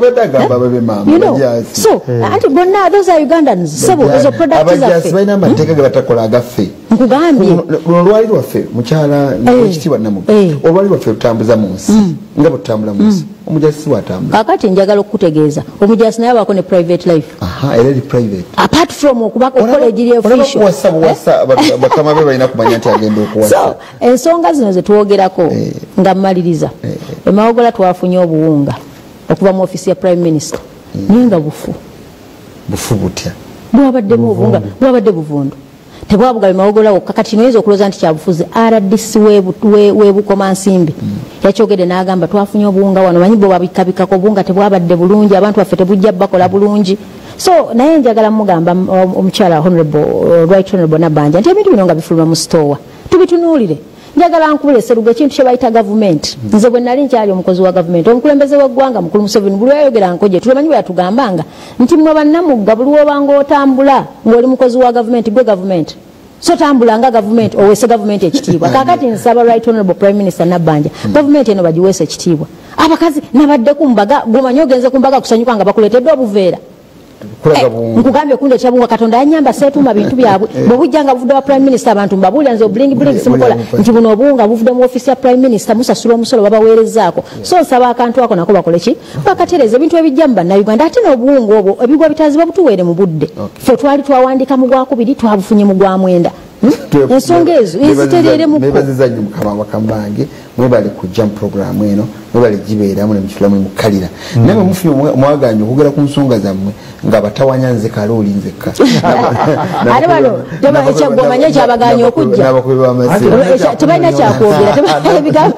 so anti bonna those are Ugandans sebo ezo products zaffe balina amateeka ge batakola agaffe nkugambye luno lwali lwaffe mukyala ekitiibwa namu olwali lwaffe lutambuza mu nsi nga bwe tutambula mu nsi omujaasi si bwatambula kakati njagala okukutegeeza omujaasi naye abaako ne private life era eri private apart from okuba okola egiri official bakama be balina kumanya nti agenda okuwasa so ensonga zino zetwogerako nga mmaliriza emawogola twafunye obuwunga okuva mu ofisi ya prime minister naye nga bufu butya bwabaddemu obuwunga bwabadde buvundu tebwabugabe mawogola wokka kati noyinza okuloza nti kyabufuzi RDC webukoma nsimbi yakyogedde n'agamba twafunye obuwunga wano manyi bwe babikabikako obuwunga tebwabadde bulungi abantu baffe tebujja bakola bulungi so naye njagala mugamba omukyala right honorable Nabanja nti ebintu bino nga bifuluma mu store tubitunuulire njagala nkubule seruga ekintu kye bayita gavumenti nze bwe nali nkyali omukozi wa gavumenti omukulembeze w'eggwanga mukulu Museveni buli yayogera nkoje tulemanyi bwe yatugambanga nti mwe bannamugga buli wobanga otambula ng'oli mukozi wa gavumenti gwe gavumenti so tambula nga gavumenti oweese gavumenti ekitiibwa kakati nsaba right honorable prime minister Nabanja gavumenti eno bagiweese ekitiibwa abakazi nabadde ku mbaga gwomanyi ogenze ku mbaga kusanyuka nga bakuleetedde obuveera nkugambye kundeetera bunga Katonda yanyamba seetuuma bintu byabwe bwe bujja nga buvudde wa prime minister abantu mbabuulira nze obulingi simukola nti buno obuwunga buvudde mu ofisi ya prime minister musasula omusolo babaweerezaako so nsaba akantu ako nako bakole ki bakatereza ebintu ebijja mu bannayuganda ate n'obuwunga obwo ebigwa bitaziba butuweere mu budde ffe twali twawandika mu gwakubiri twabufunye mu gwamwenda ensonga ezo ezitereeremuko mwebaziza nnyo mukama bakambange mwebale kujja mu programu eno mwebale gibeeramu ne mukitulamu mukalira naye mufunye omwaganya okugera ku nsonga zammwe nga batawanya nze kalooli nzekka ate bano ekyagwomanye ekyabaganya okujja tebalina kyakwogera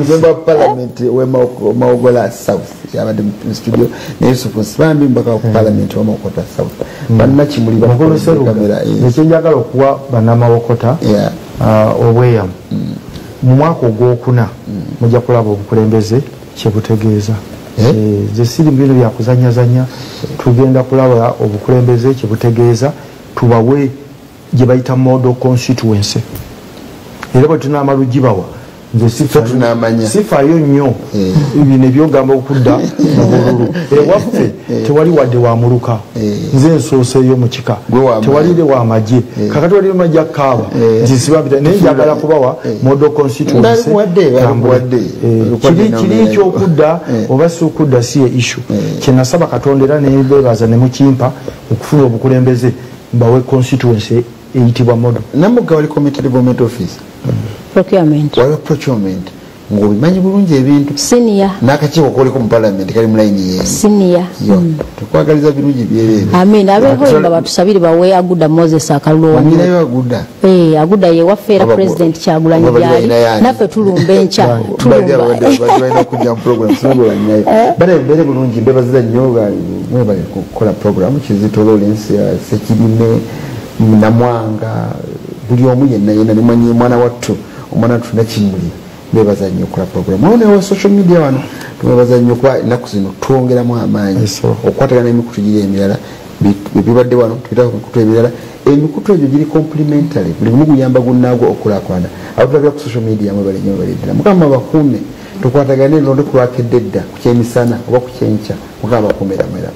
memba palamenti wemawogola south yabadde mu studio ne Yusufu Nsibambi mbaka ku palamenti wemaokota south bannakimuli bakamera ekyenjagala okuwa bannamawokota obweyamu mu mwaka ogwokuna mujja kulaba obukulembeze kyebutegeeza ze siri mu bino byakuzanyazanya tugenda kulaba obukulembeze kyebutegeeza tubawe gye bayita model constituency era bwe tunaamala gibawa nze sifaayo nnyo bino ebyogamba okudda mubululu ewaffe tewali wadde wamuluka nze ensooseeyo mu kika tewalire wamagye kakati walire majja kaaba nti sibabita naye njagala kubawa model constituency kiri ekyokudda oba si okudda si ye issue kyenasaba Katonda era nebebaza ne mukimpa okufuna obukulembeze mbawe constituency eyitibwa model namugga wali community development office procurement ng'obimanyi bulungi ebintu senior n'akakiiko koliko mu palamenti kali mu layini yeemu senior tukwagaliza birungi byereere amin abeehoye nga batusabire bawe Aguda Moses akalulu wanyirayo Aguda Aguda ye waffe era president Kyagulanyi byali naffe tulumba enkya balina okujja mu program sinogolanyirayo bere bulungi mbebaziza nnyo mwebale kukola programu Kizito Lawrence Sekirime Namwanga buli omu yenna nemanyi mwana wattu omwana tuna kimuli bebaza nnyo okukola programu awo newa social media wano tubebaza nnyo okuba ennaku zino twongeramu amaanyi okukwatagana emikutu giri emirala bibadde wano tuyitako emikutu emirala emikutu egyo giri complimentary buli gumu guyamba gunnaago okulakulana abo tulagira ku social media mwebale nnyo baleddera mukama bakuume tukwatagane nonde ku lwakedde edda ku kyemisana oba ku kyenkya mukama bakuumeramera